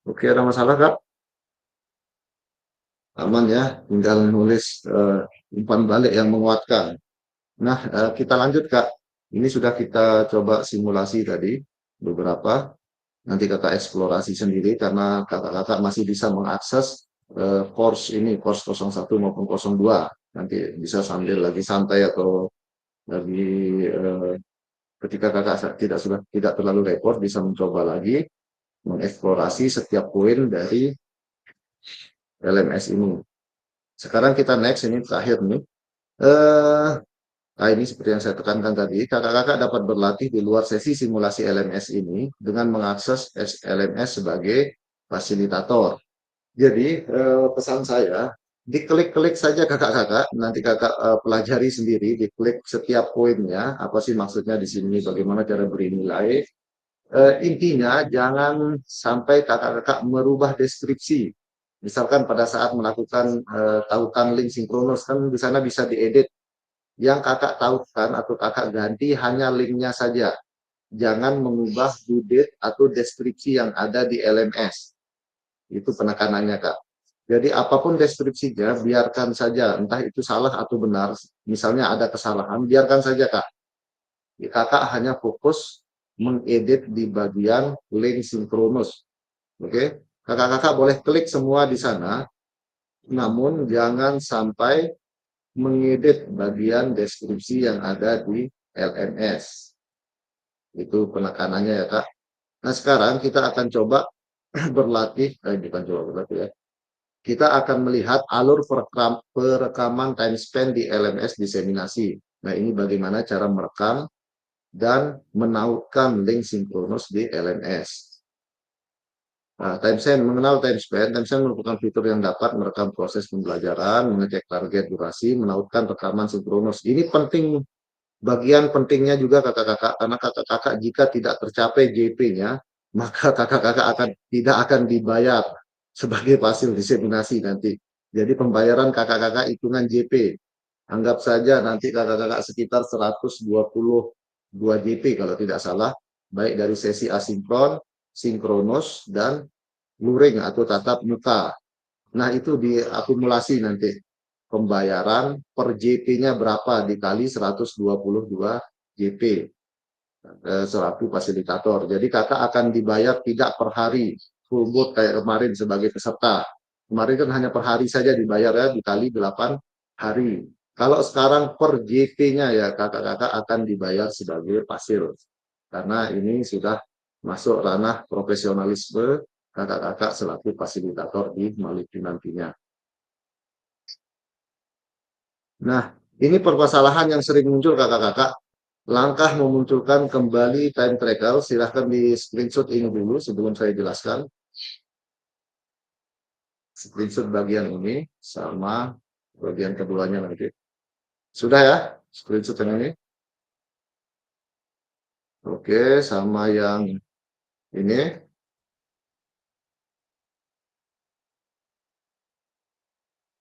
Oke, ada masalah Kak? Aman ya, tinggal nulis umpan balik yang menguatkan. Nah, kita lanjut Kak. Ini sudah kita coba simulasi tadi beberapa. Nanti kakak eksplorasi sendiri karena kakak-kakak masih bisa mengakses course ini, course 01 maupun 02. Nanti bisa sambil lagi santai atau lagi ketika kakak tidak terlalu repot bisa mencoba lagi mengeksplorasi setiap poin dari LMS ini. Sekarang kita next, ini terakhir nih. Nah, ini seperti yang saya tekankan tadi, kakak-kakak dapat berlatih di luar sesi simulasi LMS ini dengan mengakses LMS sebagai fasilitator. Jadi, pesan saya, diklik-klik saja kakak-kakak, nanti kakak pelajari sendiri, diklik setiap poinnya, apa sih maksudnya di sini, bagaimana cara beri nilai. Intinya, jangan sampai kakak-kakak merubah deskripsi. Misalkan pada saat melakukan tautan link sinkronus, kan di sana bisa diedit. Yang kakak tautkan atau kakak ganti hanya linknya saja. Jangan mengubah due date atau deskripsi yang ada di LMS. Itu penekanannya Kak. Jadi apapun deskripsinya, biarkan saja. Entah itu salah atau benar. Misalnya ada kesalahan, biarkan saja Kak. Kakak hanya fokus mengedit di bagian link sinkronus. Oke? Kakak-kakak boleh klik semua di sana. Namun jangan sampai mengedit bagian deskripsi yang ada di LMS. Itu penekanannya ya Kak. Nah sekarang kita akan coba berlatih, bukan coba berlatih ya. Kita akan melihat alur perekaman time span di LMS diseminasi. Nah ini bagaimana cara merekam dan menautkan link sinkronus di LMS. Nah, mengenal time span merupakan fitur yang dapat merekam proses pembelajaran, mengecek target durasi, menautkan rekaman sinkronus. Ini penting, bagian pentingnya juga kakak-kakak, karena kakak-kakak jika tidak tercapai JP-nya, maka kakak-kakak tidak akan dibayar sebagai hasil diseminasi nanti. Jadi pembayaran kakak-kakak hitungan JP. Anggap saja nanti kakak-kakak sekitar 122 JP kalau tidak salah, baik dari sesi asinkron, sinkronus, dan luring atau tatap muka. Nah, itu diakumulasi nanti. Pembayaran per JP-nya berapa dikali 122 JP selaku fasilitator. Jadi kakak akan dibayar tidak per hari, full board kayak kemarin sebagai peserta. Kemarin kan hanya per hari saja dibayar ya, dikali 8 hari. Kalau sekarang per JP-nya ya kakak-kakak akan dibayar sebagai fasil. Karena ini sudah masuk ranah profesionalisme kakak-kakak selaku fasilitator di Maluku nantinya. Nah, ini permasalahan yang sering muncul kakak-kakak. Langkah memunculkan kembali time tracker, silahkan di screenshot ini dulu sebelum saya jelaskan. Screenshot bagian ini sama bagian keduanya nanti. Sudah ya, screenshot yang ini. Oke, sama yang ini.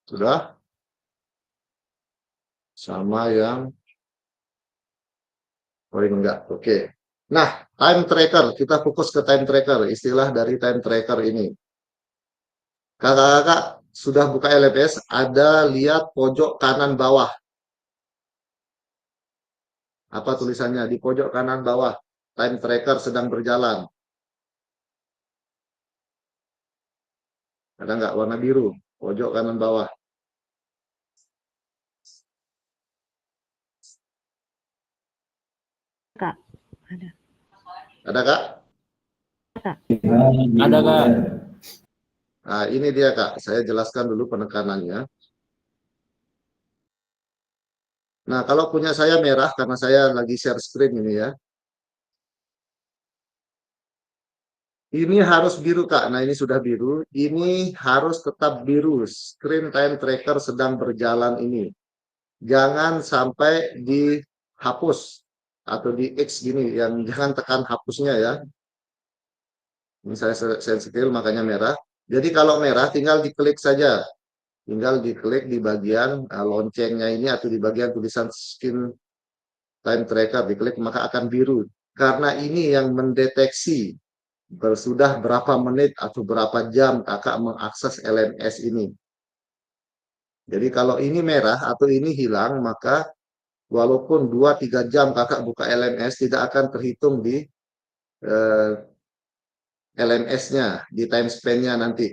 Sudah? Sama yang enggak. Oke. Nah, time tracker, kita fokus ke time tracker, istilah dari time tracker ini. Kakak-kakak sudah buka LMS, ada lihat pojok kanan bawah. Apa tulisannya di pojok kanan bawah? Time tracker sedang berjalan. Ada nggak warna biru? Pojok kanan bawah. Kak, ada. Ada Kak? Ada Kak. Nah, ini dia Kak. Saya jelaskan dulu penekanannya. Nah, kalau punya saya merah, karena saya lagi share screen ini ya. Ini harus biru Kak. Nah, ini sudah biru. Ini harus tetap biru. Screen time tracker sedang berjalan ini. Jangan sampai dihapus atau di X gini. Yang jangan tekan hapusnya ya. Ini saya sensitif makanya merah. Jadi kalau merah tinggal diklik saja. Tinggal diklik di bagian loncengnya ini atau di bagian tulisan screen time tracker. Diklik maka akan biru. Karena ini yang mendeteksi sudah berapa menit atau berapa jam kakak mengakses LMS ini. Jadi kalau ini merah atau ini hilang, maka walaupun 2-3 jam kakak buka LMS tidak akan terhitung di LMS-nya, di time span-nya nanti.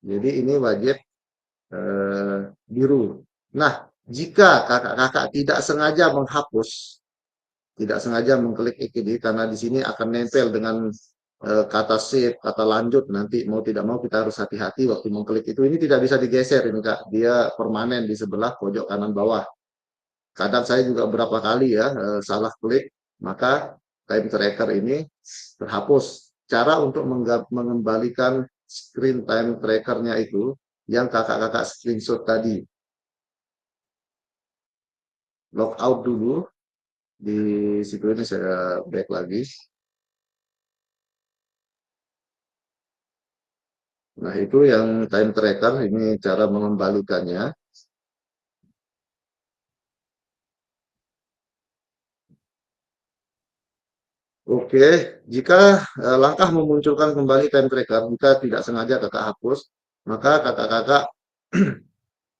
Jadi ini wajib biru. Nah, jika kakak-kakak tidak sengaja menghapus, tidak sengaja mengklik ini, karena di sini akan nempel dengan kata save, kata lanjut, nanti mau tidak mau kita harus hati-hati waktu mengklik itu. Ini tidak bisa digeser ini Kak, dia permanen di sebelah pojok kanan bawah. Kadang saya juga berapa kali ya salah klik, maka time tracker ini terhapus. Cara untuk mengembalikan screen time trackernya itu yang kakak-kakak screenshot tadi. Log out dulu. Di situ ini saya back lagi. Nah, itu yang time tracker, ini cara mengembalikannya. Oke, jika langkah memunculkan kembali time tracker, jika tidak sengaja kakak hapus, maka kakak-kakak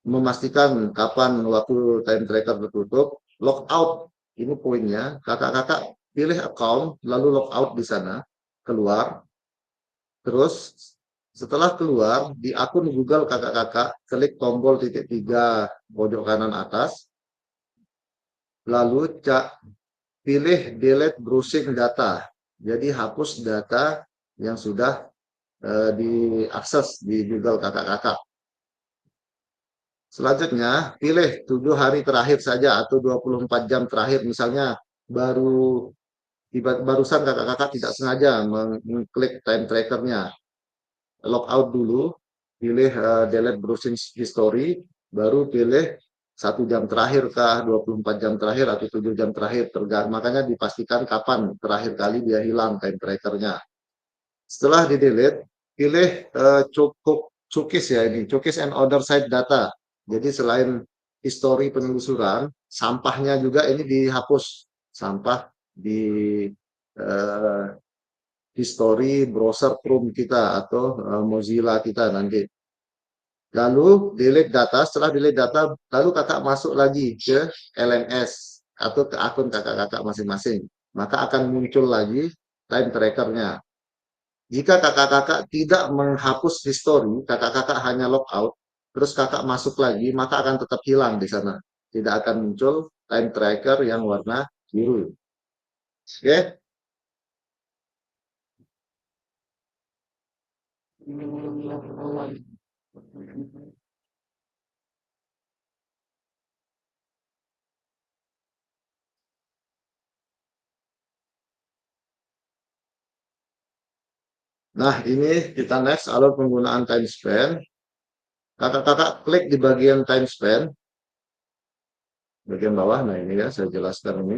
memastikan kapan waktu time tracker tertutup, log out, ini poinnya, kakak-kakak pilih account, lalu log out di sana, keluar, terus setelah keluar, di akun Google kakak-kakak, klik tombol titik 3 pojok kanan atas, lalu pilih delete browsing data, jadi hapus data yang sudah diakses di Google kakak-kakak. Selanjutnya, pilih 7 hari terakhir saja atau 24 jam terakhir. Misalnya, barusan kakak-kakak tidak sengaja mengklik time trackernya. Log out dulu, pilih delete browsing history, baru pilih 1 jam terakhir kah, 24 jam terakhir, atau 7 jam terakhir. Makanya dipastikan kapan terakhir kali dia hilang time trackernya. Setelah di-delete, pilih cookies ya ini, cookies and other site data. Jadi selain histori penelusuran, sampahnya juga ini dihapus. Sampah di histori browser Chrome kita atau Mozilla kita nanti. Lalu delete data, setelah delete data, lalu kakak masuk lagi ke LMS atau ke akun kakak-kakak masing-masing. Maka akan muncul lagi time trackernya. Jika kakak-kakak tidak menghapus histori, kakak-kakak hanya log out, terus kakak masuk lagi, maka akan tetap hilang di sana. Tidak akan muncul time tracker yang warna biru. Oke? Nah, ini kita next alur penggunaan time span. Kakak-kakak klik di bagian time span. Bagian bawah, nah ini ya, saya jelaskan ini.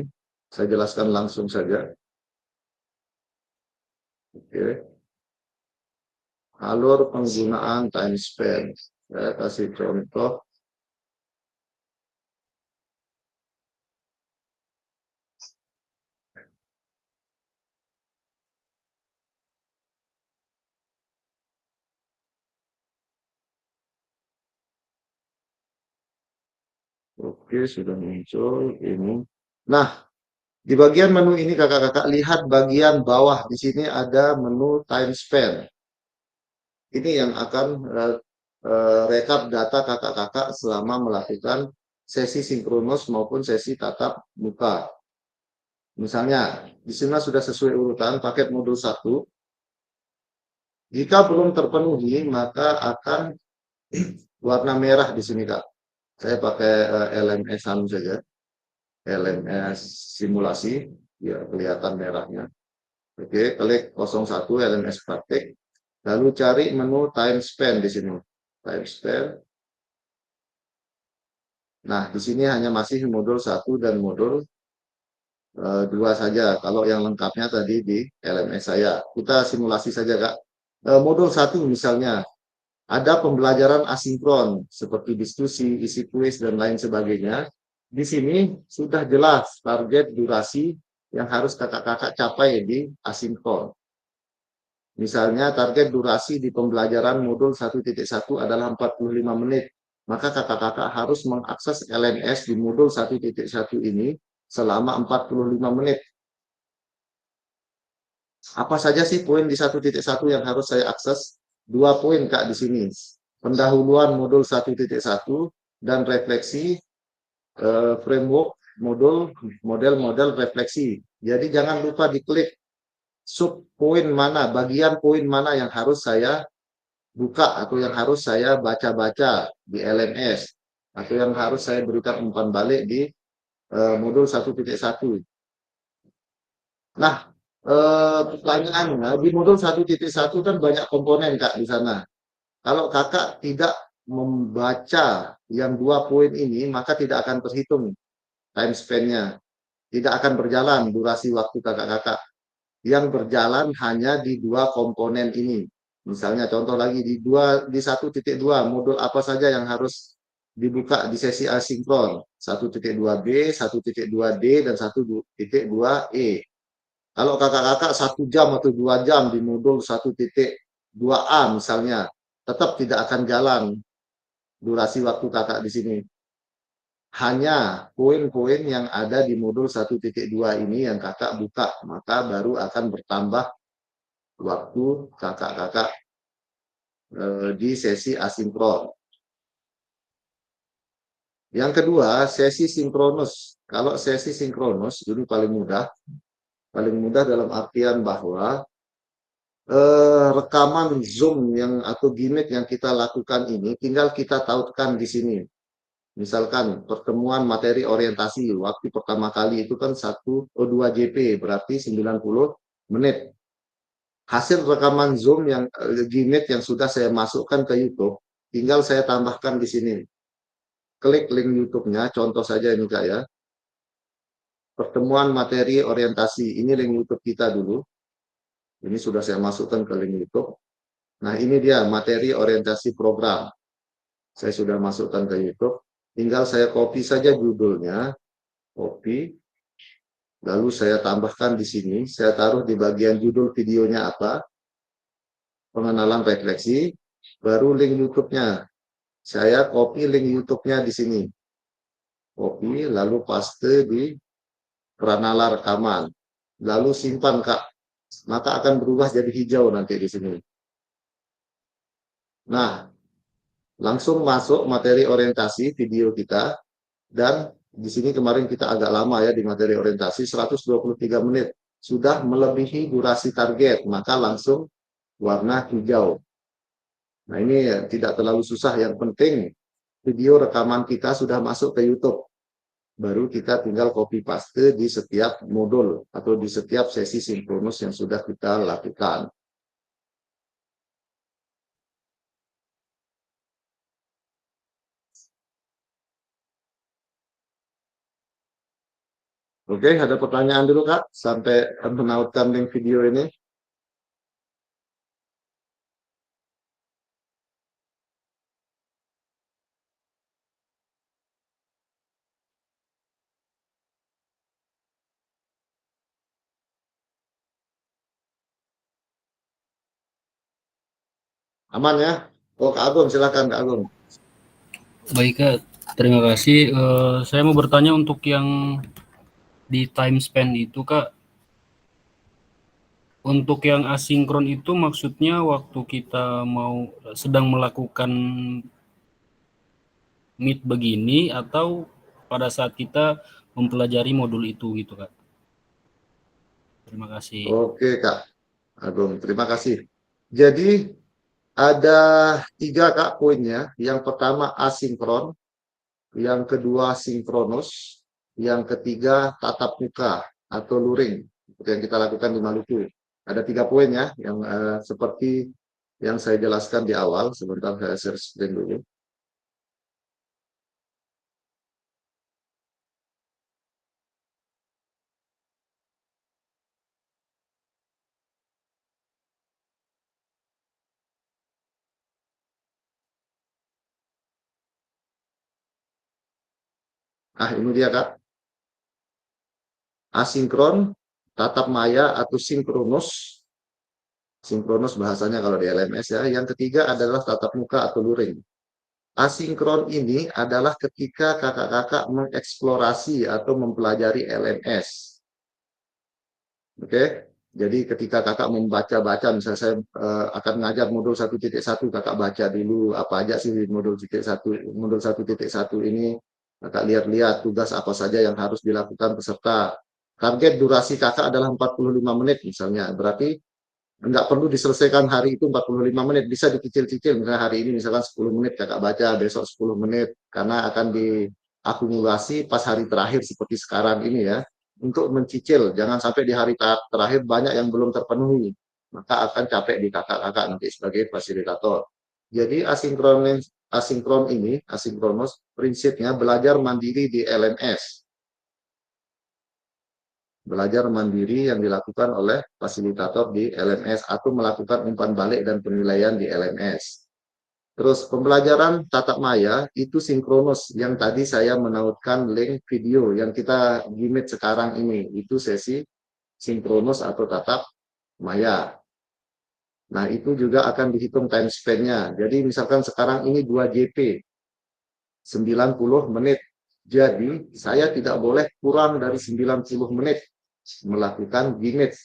Saya jelaskan langsung saja. Oke. Alur penggunaan time span. Saya kasih contoh. Oke, sudah muncul ini. Nah, di bagian menu ini kakak-kakak lihat bagian bawah. Di sini ada menu time span. Ini yang akan rekap data kakak-kakak selama melakukan sesi sinkronus maupun sesi tatap muka. Misalnya, di sini sudah sesuai urutan paket modul 1. Jika belum terpenuhi, maka akan warna merah di sini, Kak. Saya pakai LMS saja. LMS simulasi, ya kelihatan merahnya. Oke, klik 01 LMS praktik. Lalu cari menu time span di sini. Time span. Nah, di sini hanya masih modul 1 dan modul 2 saja. Kalau yang lengkapnya tadi di LMS saya. Kita simulasi saja, Kak. Modul 1 misalnya, ada pembelajaran asinkron seperti diskusi, isi kuis, dan lain sebagainya. Di sini sudah jelas target durasi yang harus kakak-kakak capai di asinkron. Misalnya target durasi di pembelajaran modul 1.1 adalah 45 menit. Maka kakak-kakak harus mengakses LMS di modul 1.1 ini selama 45 menit. Apa saja sih poin di 1.1 yang harus saya akses? 2 poin Kak di sini. Pendahuluan modul 1.1 dan refleksi framework model refleksi. Jadi jangan lupa diklik sub poin mana, bagian poin mana yang harus saya buka atau yang harus saya baca-baca di LMS atau yang harus saya berikan umpan balik di modul 1.1. Nah, pertanyaannya di modul 1.1 kan banyak komponen Kak di sana. Kalau kakak tidak membaca yang 2 poin ini, maka tidak akan terhitung time span-nya. Tidak akan berjalan durasi waktu kakak-kakak. Yang berjalan hanya di 2 komponen ini. Misalnya contoh lagi di 1.2 modul apa saja yang harus dibuka di sesi asinkron. 1.2b, 1.2d, dan 1.2e. Kalau kakak-kakak 1 jam atau 2 jam di modul 1.2a misalnya, tetap tidak akan jalan durasi waktu kakak di sini. Hanya poin-poin yang ada di modul 1.2 ini yang kakak buka, maka baru akan bertambah waktu kakak-kakak di sesi asinkron. Yang kedua, sesi sinkronus. Kalau sesi sinkronus ini paling mudah dalam artian bahwa rekaman Zoom atau gimmick yang kita lakukan ini tinggal kita tautkan di sini. Misalkan pertemuan materi orientasi waktu pertama kali itu kan 2 JP berarti 90 menit. Hasil rekaman Zoom gimmick yang sudah saya masukkan ke YouTube, tinggal saya tambahkan di sini. Klik link YouTube-nya, contoh saja ini Kak ya. Pertemuan materi orientasi, ini link YouTube kita dulu. Ini sudah saya masukkan ke link YouTube. Nah, ini dia materi orientasi program. Saya sudah masukkan ke YouTube. Tinggal saya copy saja judulnya. Copy. Lalu saya tambahkan di sini. Saya taruh di bagian judul videonya apa. Pengenalan refleksi. Baru link YouTube-nya. Saya copy link YouTube-nya di sini. Copy, lalu paste di pranala rekaman. Lalu simpan, Kak. Maka akan berubah jadi hijau nanti di sini. Nah, langsung masuk materi orientasi video kita. Dan di sini kemarin kita agak lama ya di materi orientasi, 123 menit. Sudah melebihi durasi target, maka langsung warna hijau. Nah ini tidak terlalu susah, yang penting video rekaman kita sudah masuk ke YouTube. Baru kita tinggal copy paste di setiap modul atau di setiap sesi sinkronus yang sudah kita lakukan. Oke, ada pertanyaan dulu Kak, sampai menautkan link video ini. Aman ya? Oh, Kak Agung, silakan Kak Agung. Baik Kak, terima kasih. Saya mau bertanya untuk yang di time span itu Kak. Untuk yang asinkron itu maksudnya waktu kita sedang melakukan meet begini atau pada saat kita mempelajari modul itu gitu Kak. Terima kasih. Oke Kak Agung, terima kasih. Jadi ada 3 Kak poinnya. Yang pertama asinkron, yang kedua sinkronus, yang ketiga tatap muka atau luring seperti yang kita lakukan di Maluku. Ada 3 poin ya yang seperti yang saya jelaskan di awal. Sebentar saya share screen dulu. Nah, ini dia Kak. Asinkron, tatap maya atau sinkronus, Sinkronus bahasanya kalau di LMS ya. Yang ketiga adalah tatap muka atau luring. Asinkron ini adalah ketika kakak-kakak mengeksplorasi atau mempelajari LMS. Oke, jadi ketika kakak membaca-baca, misalnya saya akan ngajar modul 1.1, kakak baca dulu apa aja sih modul 1.1 ini, kakak lihat-lihat tugas apa saja yang harus dilakukan peserta. Target durasi kakak adalah 45 menit misalnya, berarti nggak perlu diselesaikan hari itu 45 menit, bisa dicicil-cicil, misalnya hari ini misalkan 10 menit kakak baca, besok 10 menit, karena akan diakumulasi pas hari terakhir seperti sekarang ini ya, untuk mencicil, jangan sampai di hari terakhir banyak yang belum terpenuhi, maka akan capek di kakak-kakak nanti sebagai fasilitator. Jadi asinkronus prinsipnya belajar mandiri di LMS. Belajar mandiri yang dilakukan oleh fasilitator di LMS atau melakukan umpan balik dan penilaian di LMS. Terus pembelajaran tatap maya itu sinkronus yang tadi saya menautkan link video yang kita gimit sekarang ini, itu sesi sinkronus atau tatap maya. Nah, itu juga akan dihitung time span-nya. Jadi misalkan sekarang ini 2 JP 90 menit. Jadi saya tidak boleh kurang dari 90 menit melakukan gimit.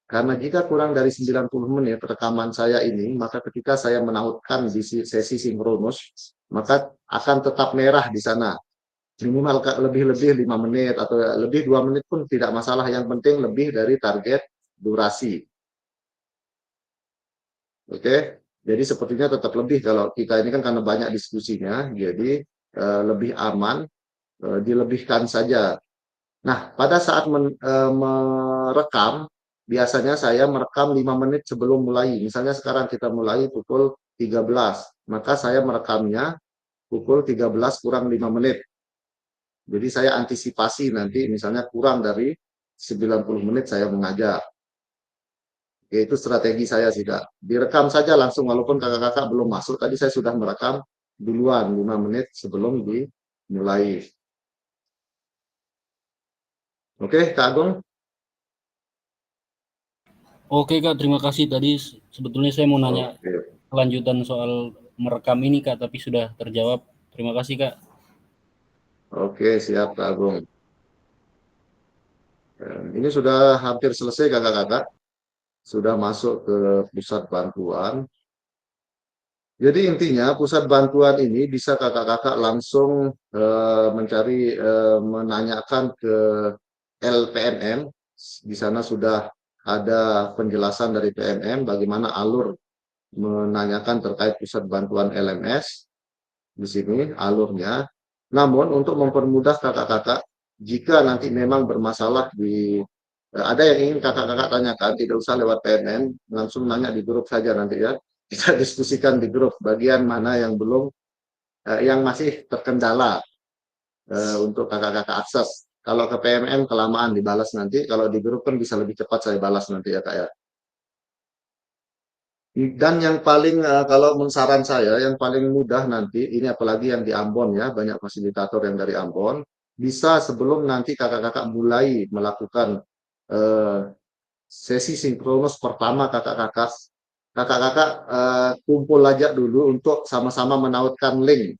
Karena jika kurang dari 90 menit rekaman saya ini, maka ketika saya menautkan di sesi sinkronus, maka akan tetap merah di sana. Minimal lebih 5 menit atau lebih 2 menit pun tidak masalah. Yang penting lebih dari target durasi. Oke, jadi sepertinya tetap lebih kalau kita ini kan karena banyak diskusinya, jadi lebih aman dilebihkan saja. Nah, pada saat merekam, biasanya saya merekam 5 menit sebelum mulai. Misalnya sekarang kita mulai pukul 13, maka saya merekamnya pukul 13 kurang 5 menit. Jadi saya antisipasi nanti misalnya kurang dari 90 menit saya mengajar. Itu strategi saya sih, Kak. Direkam saja langsung, walaupun kakak-kakak belum masuk, tadi saya sudah merekam duluan 5 menit sebelum dimulai. Oke, Kak Agung. Oke Kak, terima kasih. Tadi sebetulnya saya mau nanya kelanjutan soal merekam ini Kak, tapi sudah terjawab. Terima kasih Kak. Oke, siap Kak Agung. Ini sudah hampir selesai kakak-kakak. Sudah masuk ke pusat bantuan. Jadi intinya pusat bantuan ini bisa kakak-kakak langsung menanyakan ke LPMM. Di sana sudah ada penjelasan dari PMM bagaimana alur menanyakan terkait pusat bantuan LMS. Di sini alurnya. Namun untuk mempermudah kakak-kakak, jika nanti memang bermasalah ada yang ingin kakak-kakak tanyakan, tidak usah lewat PMM, langsung nanya di grup saja nanti ya. Kita diskusikan di grup bagian mana yang belum, yang masih terkendala untuk kakak-kakak akses. Kalau ke PMM kelamaan dibalas nanti, kalau di grup kan bisa lebih cepat saya balas nanti ya Kak ya. Dan yang paling, kalau saran saya, yang paling mudah nanti, ini apalagi yang di Ambon ya, banyak fasilitator yang dari Ambon, bisa sebelum nanti kakak-kakak mulai melakukan sesi sinkronus pertama kakak-kakak kumpul aja dulu untuk sama-sama menautkan link.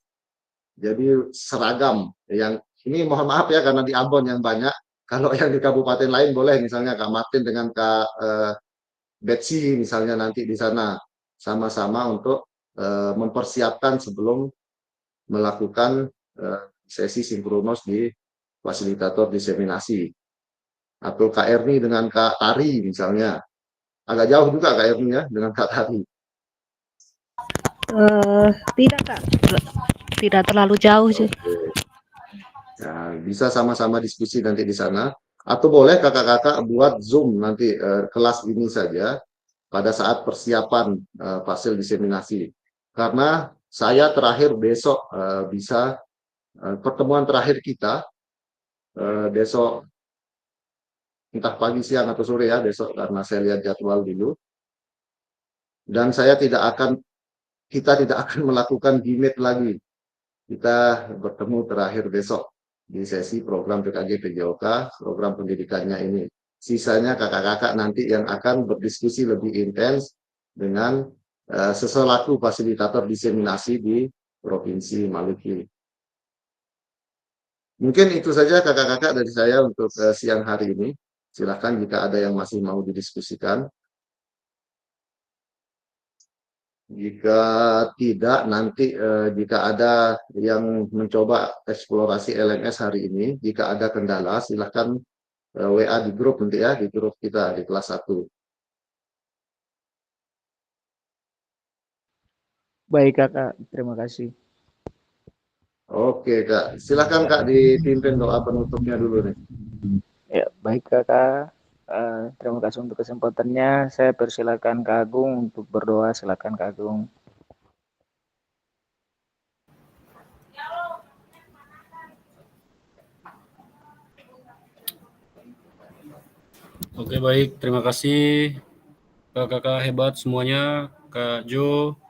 Jadi seragam. Yang ini mohon maaf ya karena di Ambon yang banyak. Kalau yang di kabupaten lain boleh misalnya Kak Martin dengan Kak Betsy misalnya nanti di sana sama-sama untuk mempersiapkan sebelum melakukan sesi sinkronus di fasilitator diseminasi. Atau Kak Erni dengan Kak Tari misalnya. Agak jauh juga Kak Erni ya dengan Kak Tari. Tidak Kak, tidak terlalu jauh sih. Nah, bisa sama-sama diskusi nanti di sana. Atau boleh kakak-kakak buat Zoom nanti kelas ini saja pada saat persiapan fasil diseminasi. Karena saya terakhir besok bisa pertemuan terakhir kita besok entah pagi, siang, atau sore ya besok karena saya lihat jadwal dulu. Dan kita tidak akan melakukan gimit lagi. Kita bertemu terakhir besok di sesi program PKG PJOK, program pendidikannya ini. Sisanya kakak-kakak nanti yang akan berdiskusi lebih intens dengan selaku fasilitator diseminasi di Provinsi Maluku. Mungkin itu saja kakak-kakak dari saya untuk siang hari ini. Silakan jika ada yang masih mau didiskusikan. Jika tidak, nanti jika ada yang mencoba eksplorasi LMS hari ini, jika ada kendala, silakan WA di grup nanti ya, di grup kita di kelas 1. Baik kakak, terima kasih. Oke Kak, silakan Kak dipimpin doa penutupnya dulu nih. Ya, baik kakak. Terima kasih untuk kesempatannya. Saya persilakan Kak Agung untuk berdoa. Silakan Kak Agung. Oke, baik. Terima kasih kakak-kakak hebat semuanya, Kak Jo.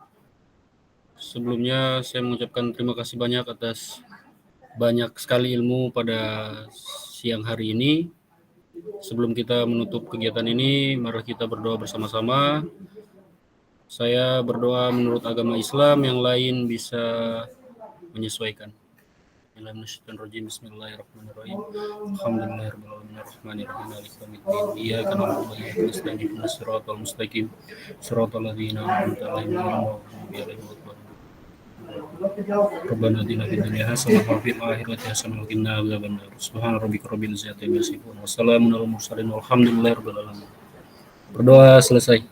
Sebelumnya saya mengucapkan terima kasih banyak atas banyak sekali ilmu pada siang hari ini. Sebelum kita menutup kegiatan ini, mari kita berdoa bersama-sama. Saya berdoa menurut agama Islam, yang lain bisa menyesuaikan. Bismillahirrahmanirrahim. Bismillahirrahmanirrahim. Alhamdulillahirrahmanirrahim. Ar-Rahmanirrahim. Maliki yaumiddin. Iyyaka na'budu wa iyyaka nasta'in. Ihdinas siratal mustaqim. Siratal ladzina an'amta 'alaihim ghairil maghdubi 'alaihim. Rabbana atina fid dunya hasanah wa fil akhirati hasanah wa qina adzabannar. Subhana rabbika rabbil izzati amma yasifun wa salamun alal mursalin walhamdulillahirabbil alamin. Berdoa selesai.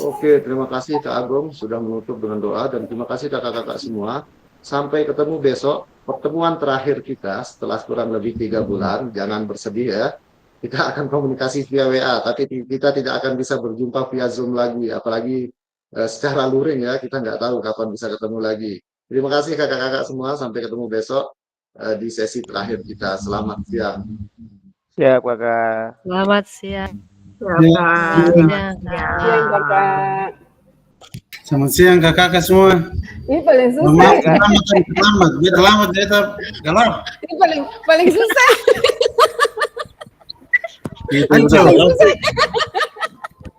Oke, terima kasih Kak Agung sudah menutup dengan doa, dan terima kasih kakak-kakak semua. Sampai ketemu besok, pertemuan terakhir kita setelah kurang lebih 3 bulan. Jangan bersedih ya, kita akan komunikasi via WA, tapi kita tidak akan bisa berjumpa via Zoom lagi, apalagi secara luring ya, kita nggak tahu kapan bisa ketemu lagi. Terima kasih kakak-kakak semua, sampai ketemu besok di sesi terakhir kita. Selamat siang. Siap kakak. Selamat siang. Siapa? Siang kakak. Selamat siang kakak semua. Ini paling susah. Selamat, beta galap. Ini paling susah. Hancur.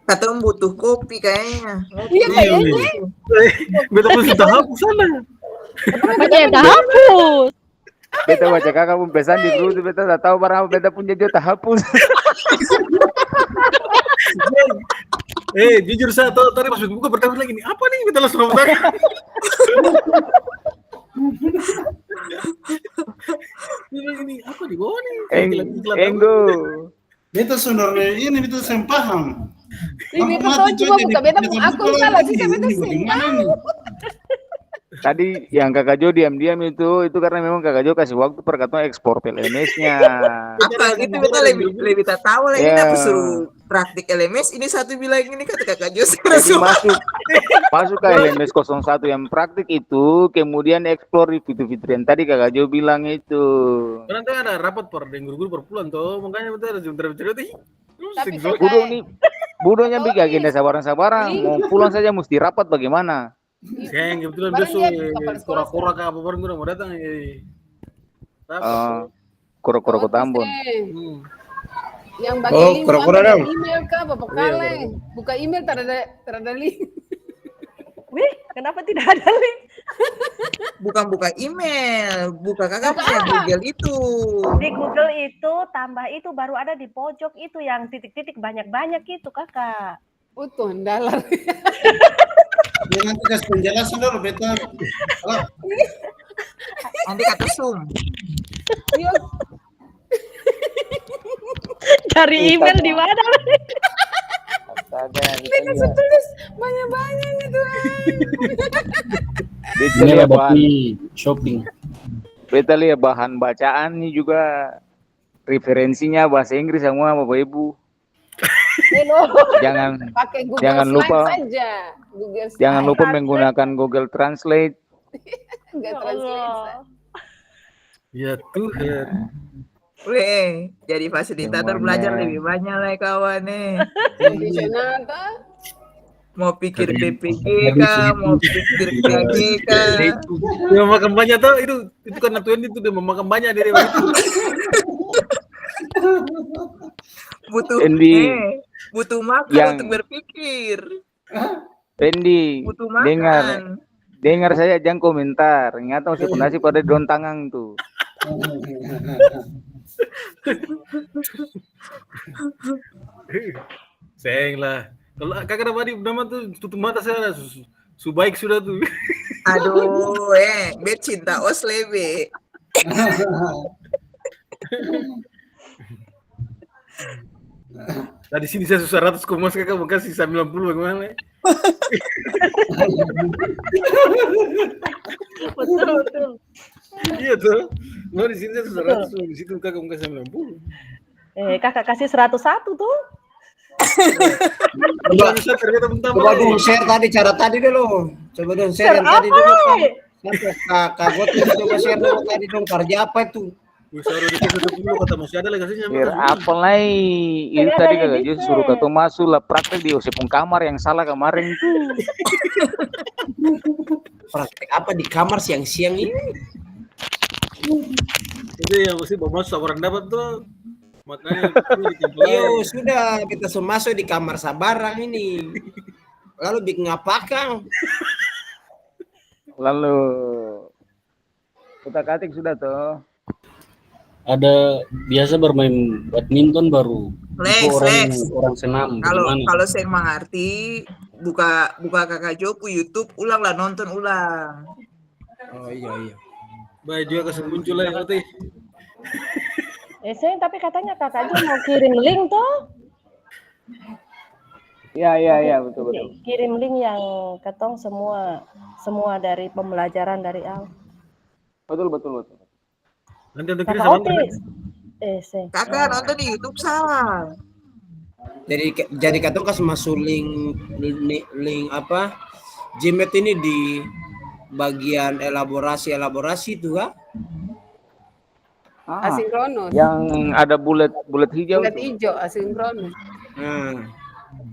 Kata butuh kopi kayaknya. Iya kayaknya. Beta pun sudah hapus sana. Apanya yang tak hapus? Beta baca kakak pun pesan di grup, beta tak tahu barang apa beta punya dia tak hapus. Jujur saya tadi pas buka pertama lagi nih, apa nih kita langsung ngomong. Ini apa di bawah nih? Enggo. Beta sebenarnya ini beta saya paham. Ini beta tahu cuma buka beta pun akun salah sih, beta sih. Tadi yang kakak Jo diam-diam itu karena memang kakak Jo kasih waktu perkataan ekspor LMS-nya. Apa gitu beta lebih tak tahu lagi. Aku suruh praktik LMS, ini satu bilang ini kata kakak Jos. Jadi masuk ke LMS 01 yang praktik itu, kemudian eksplor fitur-fitur yang tadi kakak Jo bilang itu. Nanti ada rapat guru-guru per bulan tuh, makanya betul ada cerita. Budonya bikin agenda sabaran-sabaran, mau pulang saja mesti rapat bagaimana? Sayang kebetulan besok kura-kura ke apa bareng udah mau datang. Kura-kura ke Tambun. Yang bagi link kura-kura dong. email kah Bapak Kale? Buka email terada link. Wih, kenapa tidak ada link? Bukan buka email, buka kakak punya Google itu. Di Google itu tambah itu baru ada di pojok itu yang titik-titik banyak-banyak itu kakak. Utuh dalam. Nanti kasih penjelasan dulu beta. Nanti kata Zoom. Cari email di mana? Beta tulis banyak-banyak gitu. Ini ya bagi shopping. Beta lihat bahan bacaan nih juga referensinya bahasa Inggris semua Bapak Ibu. Jangan lupa saja. Jangan lupa menggunakan Google Translate. Enggak translate. Ya Tuhan. Weh, jadi fasilitator belajar lebih banyak lah kawan nih. Mau pikir PPG kah, mau pikir PG kah. Dia makan banyak tuh, itu karena Tuhan itu dia memakan banyak dari itu. Butuh Butuh makan Yang- untuk berpikir. Pendi, Butuh dengar, makan. dengar saya jangan komentar. Ingat tahu sekunasi pada don tangan tuh. Sayang lah. Kalau kakak dapat nama tuh tutup mata saya baik sudah tuh. Aduh, be cinta Osle be. Tadi sini saya susah 100 kok mas kakak mau kasih 90 bagaimana? Betul. Iya tuh. Mau di sini saya susah 100, di situ kakak mau kasih 90. Kakak kasih 101 tuh. Coba bisa ternyata bentar. Coba dong share tadi cara tadi dulu. Coba dong share yang tadi dulu. Kakak gue tuh coba share dulu tadi dong kerja apa itu? Wih, saya udah dikasih 10 kata masih ada lagi hasilnya. Biar apa lagi? Itu tadi kakak justru suruh kau masuk lah praktek di Osepung kamar yang salah kemarin tuh. Praktek apa di kamar siang-siang ini? Itu yang mesti bawa masuk orang dapat tuh. Makanya Yo sudah kita semua masuk di kamar sabarang ini. Lalu bikin apa Kang? Lalu kita katik sudah tuh. Ada biasa bermain badminton baru. Lex. Orang senam. Kalau saya mengerti, buka Kakak Jopu YouTube, ulang lah, nonton ulang. Oh iya. baik juga kasih muncul lah yang nanti. Tapi katanya kakak Jo mau kirim link tuh. Iya, betul. Kirim link yang ketong semua dari pembelajaran dari awal. Betul. Nanti untuk kirim Kakak sama Otis. Kakak nonton di YouTube salah. Jadi katong kasih masuk link apa? Gmail ini di bagian elaborasi itu kan? Asinkronus. Yang ada bulat hijau. Bulat hijau asinkronus. Nah,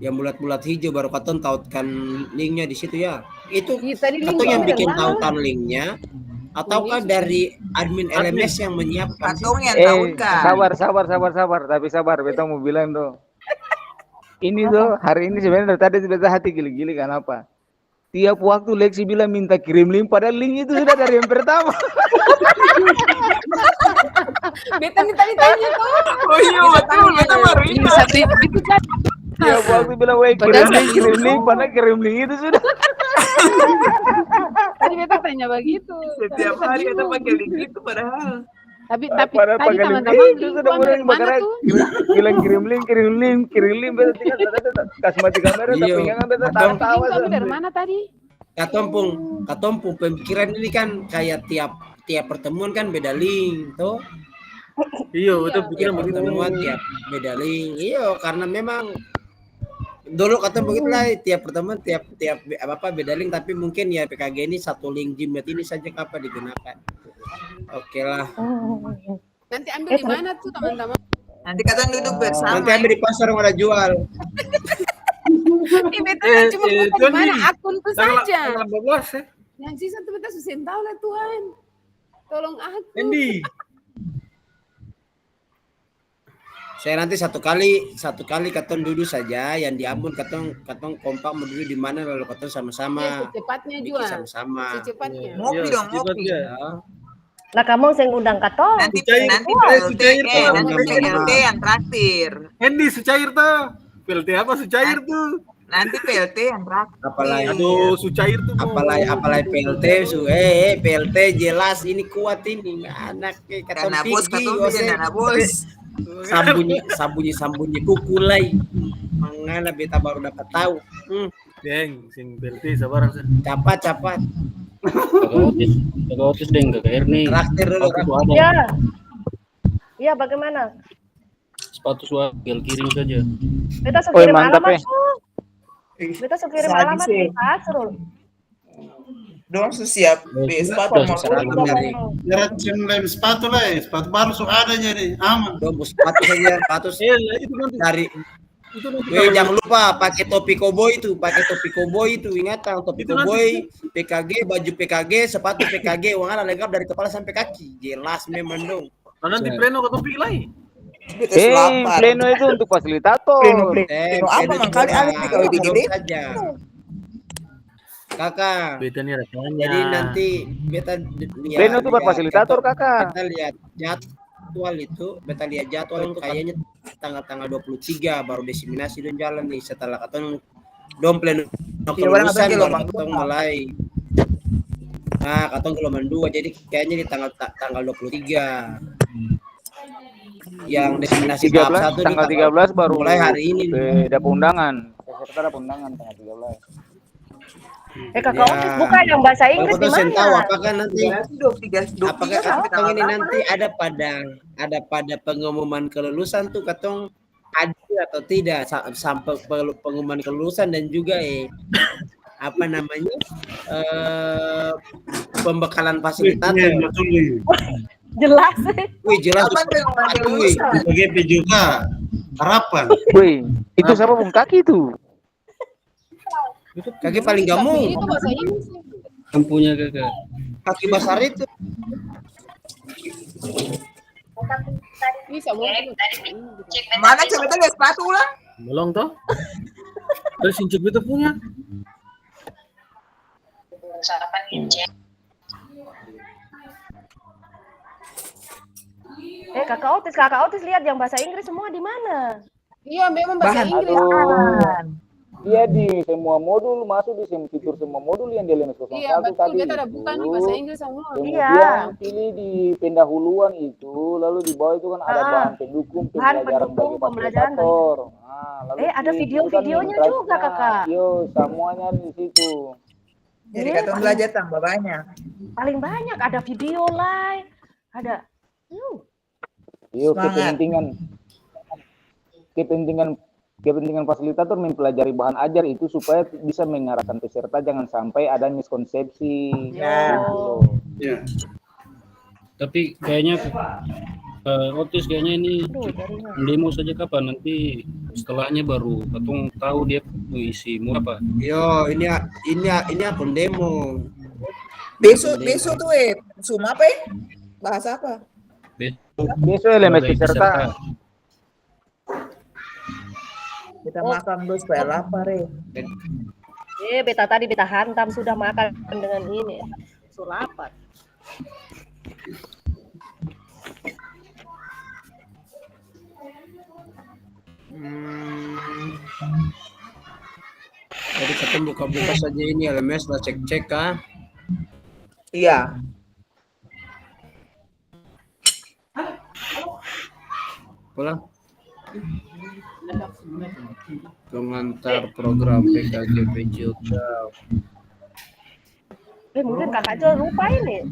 yang bulat-bulat hijau baru katong tautkan linknya di situ ya. Itu Tadi link katong yang dari bikin mana? tautan linknya ataukah dari admin LMS yang menyiapkan? Katong yang tahu kan. Sabar. Tapi sabar, beta mau bilang tuh. Ini tuh hari ini sebenarnya tadi beta hati gili-gili kenapa? Tiap waktu Lexi bilang minta kirim link, padahal link itu sudah dari yang pertama. Beta minta ditanya tuh. Oh iya betul, beta baru Ini ingat. satu itu kan. Tiap waktu bilang, weh kirim link, padahal kirim link itu sudah. Tadi beta tanya begitu. Setiap hari kita pakai link itu padahal. Tapi Padahal tadi pakai link teman-teman itu link sudah itu ambil mulai dari mana bakar tuh? bilang kirim link, beta tinggal kasih mati kamera, Iya. tapi jangan beta Kadang- tawa. Link itu ambil dari mana tadi? Katompung pemikiran ini kan kayak tiap pertemuan kan beda link tuh. Iya, betul pikiran Tiap begitu. pertemuan tiap beda link. Iya, karena memang dulu kata begitulah tiap pertemuan tiap apa beda link, tapi mungkin ya PKG ini satu link Gmail ini saja kapan digunakan. Oke lah. Nanti ambil di mana tuh teman-teman? Nanti kata duduk bersama. Nanti ambil di pasar yang ada jual. Beta cuma buka di mana akun tuh Tanggal saja. 12 ya. Yang sisa tuh beta susah tahu lah Tuhan. Tolong aku. Andy. Saya nanti satu kali katong duduk saja, yang di Ambon katong kompak mau duduk di mana lalu katong sama-sama. Secepatnya bikin juga. sama-sama. Secepatnya. Ngopi Iya, dong, ngopi. ya. Lah kamu sing undang katong. Nanti Sucair. nanti Wah, sucair PLT, tuh. nanti PLT yang traktir. Andy sucair tuh. PLT apa sucair tuh? Nanti PLT yang traktir. Apalagi Aduh, sucair tuh. Bu. apalagi PLT PLT jelas ini kuat ini anak katong Dana bos, tinggi, katong bisa dana bos. sambunyi kukulai mangana beta baru dapat tahu. Deng, sing PLT sabaran sih. Capat Kakak Otis deng, Kakak Erni. traktir dulu. Sepatu ada. Ya. Iya, bagaimana? Sepatu suara, tinggal kirim saja. Beta suka Oi, kirim mantap, alamat ya. tuh. Beta suka kirim Sadis, alamat di Pasrul. Dong siap. Sepatu mau Dari Jangan lem sepatu lah, sepatu baru so ada jadi aman. dobus sepatu saja, sepatu Itu nanti. dari. Itu nanti. Jangan lupa pakai topi koboi itu, ingatan topi Itu nanti. koboi, PKG, baju PKG, sepatu PKG, uang ada lengkap dari kepala sampai kaki. Jelas memang dong. Nah, nanti pleno ke topik lain. Pleno itu untuk fasilitator. Pleno apa mangkali ada di kalau gede saja. Kakak. Beta nih rasanya. Jadi nanti beta Pleno itu berfasilitator, Kakak. Kita lihat jadwal itu, beta lihat jadwal kayaknya tanggal 23 baru diseminasi dan jalan nih setelah katong dom pleno kelulusan baru katong mulai. Nah, katong gelombang 2 jadi kayaknya di tanggal 23. Yang diseminasi tahap 1 tanggal 13 baru mulai hari ini. Ada undangan. Peserta ada undangan tanggal 13. Kakak Otis buka yang bahasa Inggris di mana? Tahu apakah nanti apakah katong ini nanti ada pada pengumuman kelulusan tuh katong hadir atau tidak sampai pengumuman kelulusan dan juga apa namanya pembekalan fasilitator. Jelas. Wih jelas. GP juga harapan. Wih, itu siapa Bung Kaki itu? Kaki paling gamu. Itu bahasa Inggris. Kampunya Kakak. Kaki besar itu. Bisa mungkin. Mana coba lihat sepatu lah. Belum toh? Terus Incuk itu punya. Kakak Otis lihat yang bahasa Inggris semua di mana? Iya, memang bahasa Inggris. Dia di semua modul masuk di fitur semua modul yang di LMS 01 Iya, betul. tadi. Kita ada bukan nih bahasa Inggris semua. Kemudian pilih di pendahuluan itu, lalu di bawah itu kan ada bahan pendukung pembelajaran bagi fasilitator. Nah, lalu ada video-videonya juga, Kakak. Yo, semuanya di situ. Jadi kata belajar tambah banyak. Paling banyak ada video live, ada. Yo, kepentingan fasilitator mempelajari bahan ajar itu supaya bisa mengarahkan peserta jangan sampai ada miskonsepsi. Ya. Tapi kayaknya Otis kayaknya ini demo saja kapan nanti setelahnya baru katong tahu dia isimu apa. Yo, ini akun demo. Besok tuh Zoom apa ya? Bahasa apa? Besok LMS peserta. Kita makan dulu supaya lapar beta hantam sudah makan dengan ini. Lapar. Jadi kita buka-buka saja ini LMS lah cek-cek kah? Iya. Pulang. Pengantar program PKGP juga. Mungkin kakak Jo lupa ini.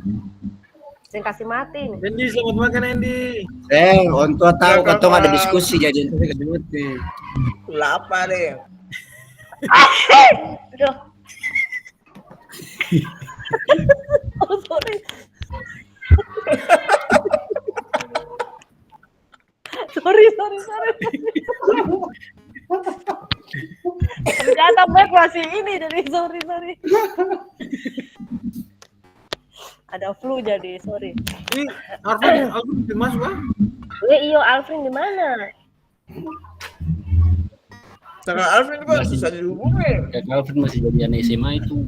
Saya kasih mati nih. Andy, selamat makan Andy. Untuk tahu katong ada diskusi jadi itu kasih mati. Lapar Aduh. Oh, sorry. sorry. Ternyata back masih ini jadi sorry. Ada flu jadi sorry. Ini Alvin masuk ah? Iyo Alvin di mana? Karena Alvin juga susah dihubungi. Kakak Alvin masih jadi anak SMA itu.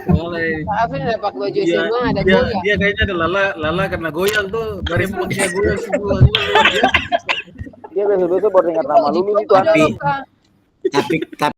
Boleh. Alvin ada pak baju SMA ada goyang. Dia kayaknya ada lala karena goyang tuh dari dia goyang semua. Dia besok baru dengar nama Lulu itu. Tapi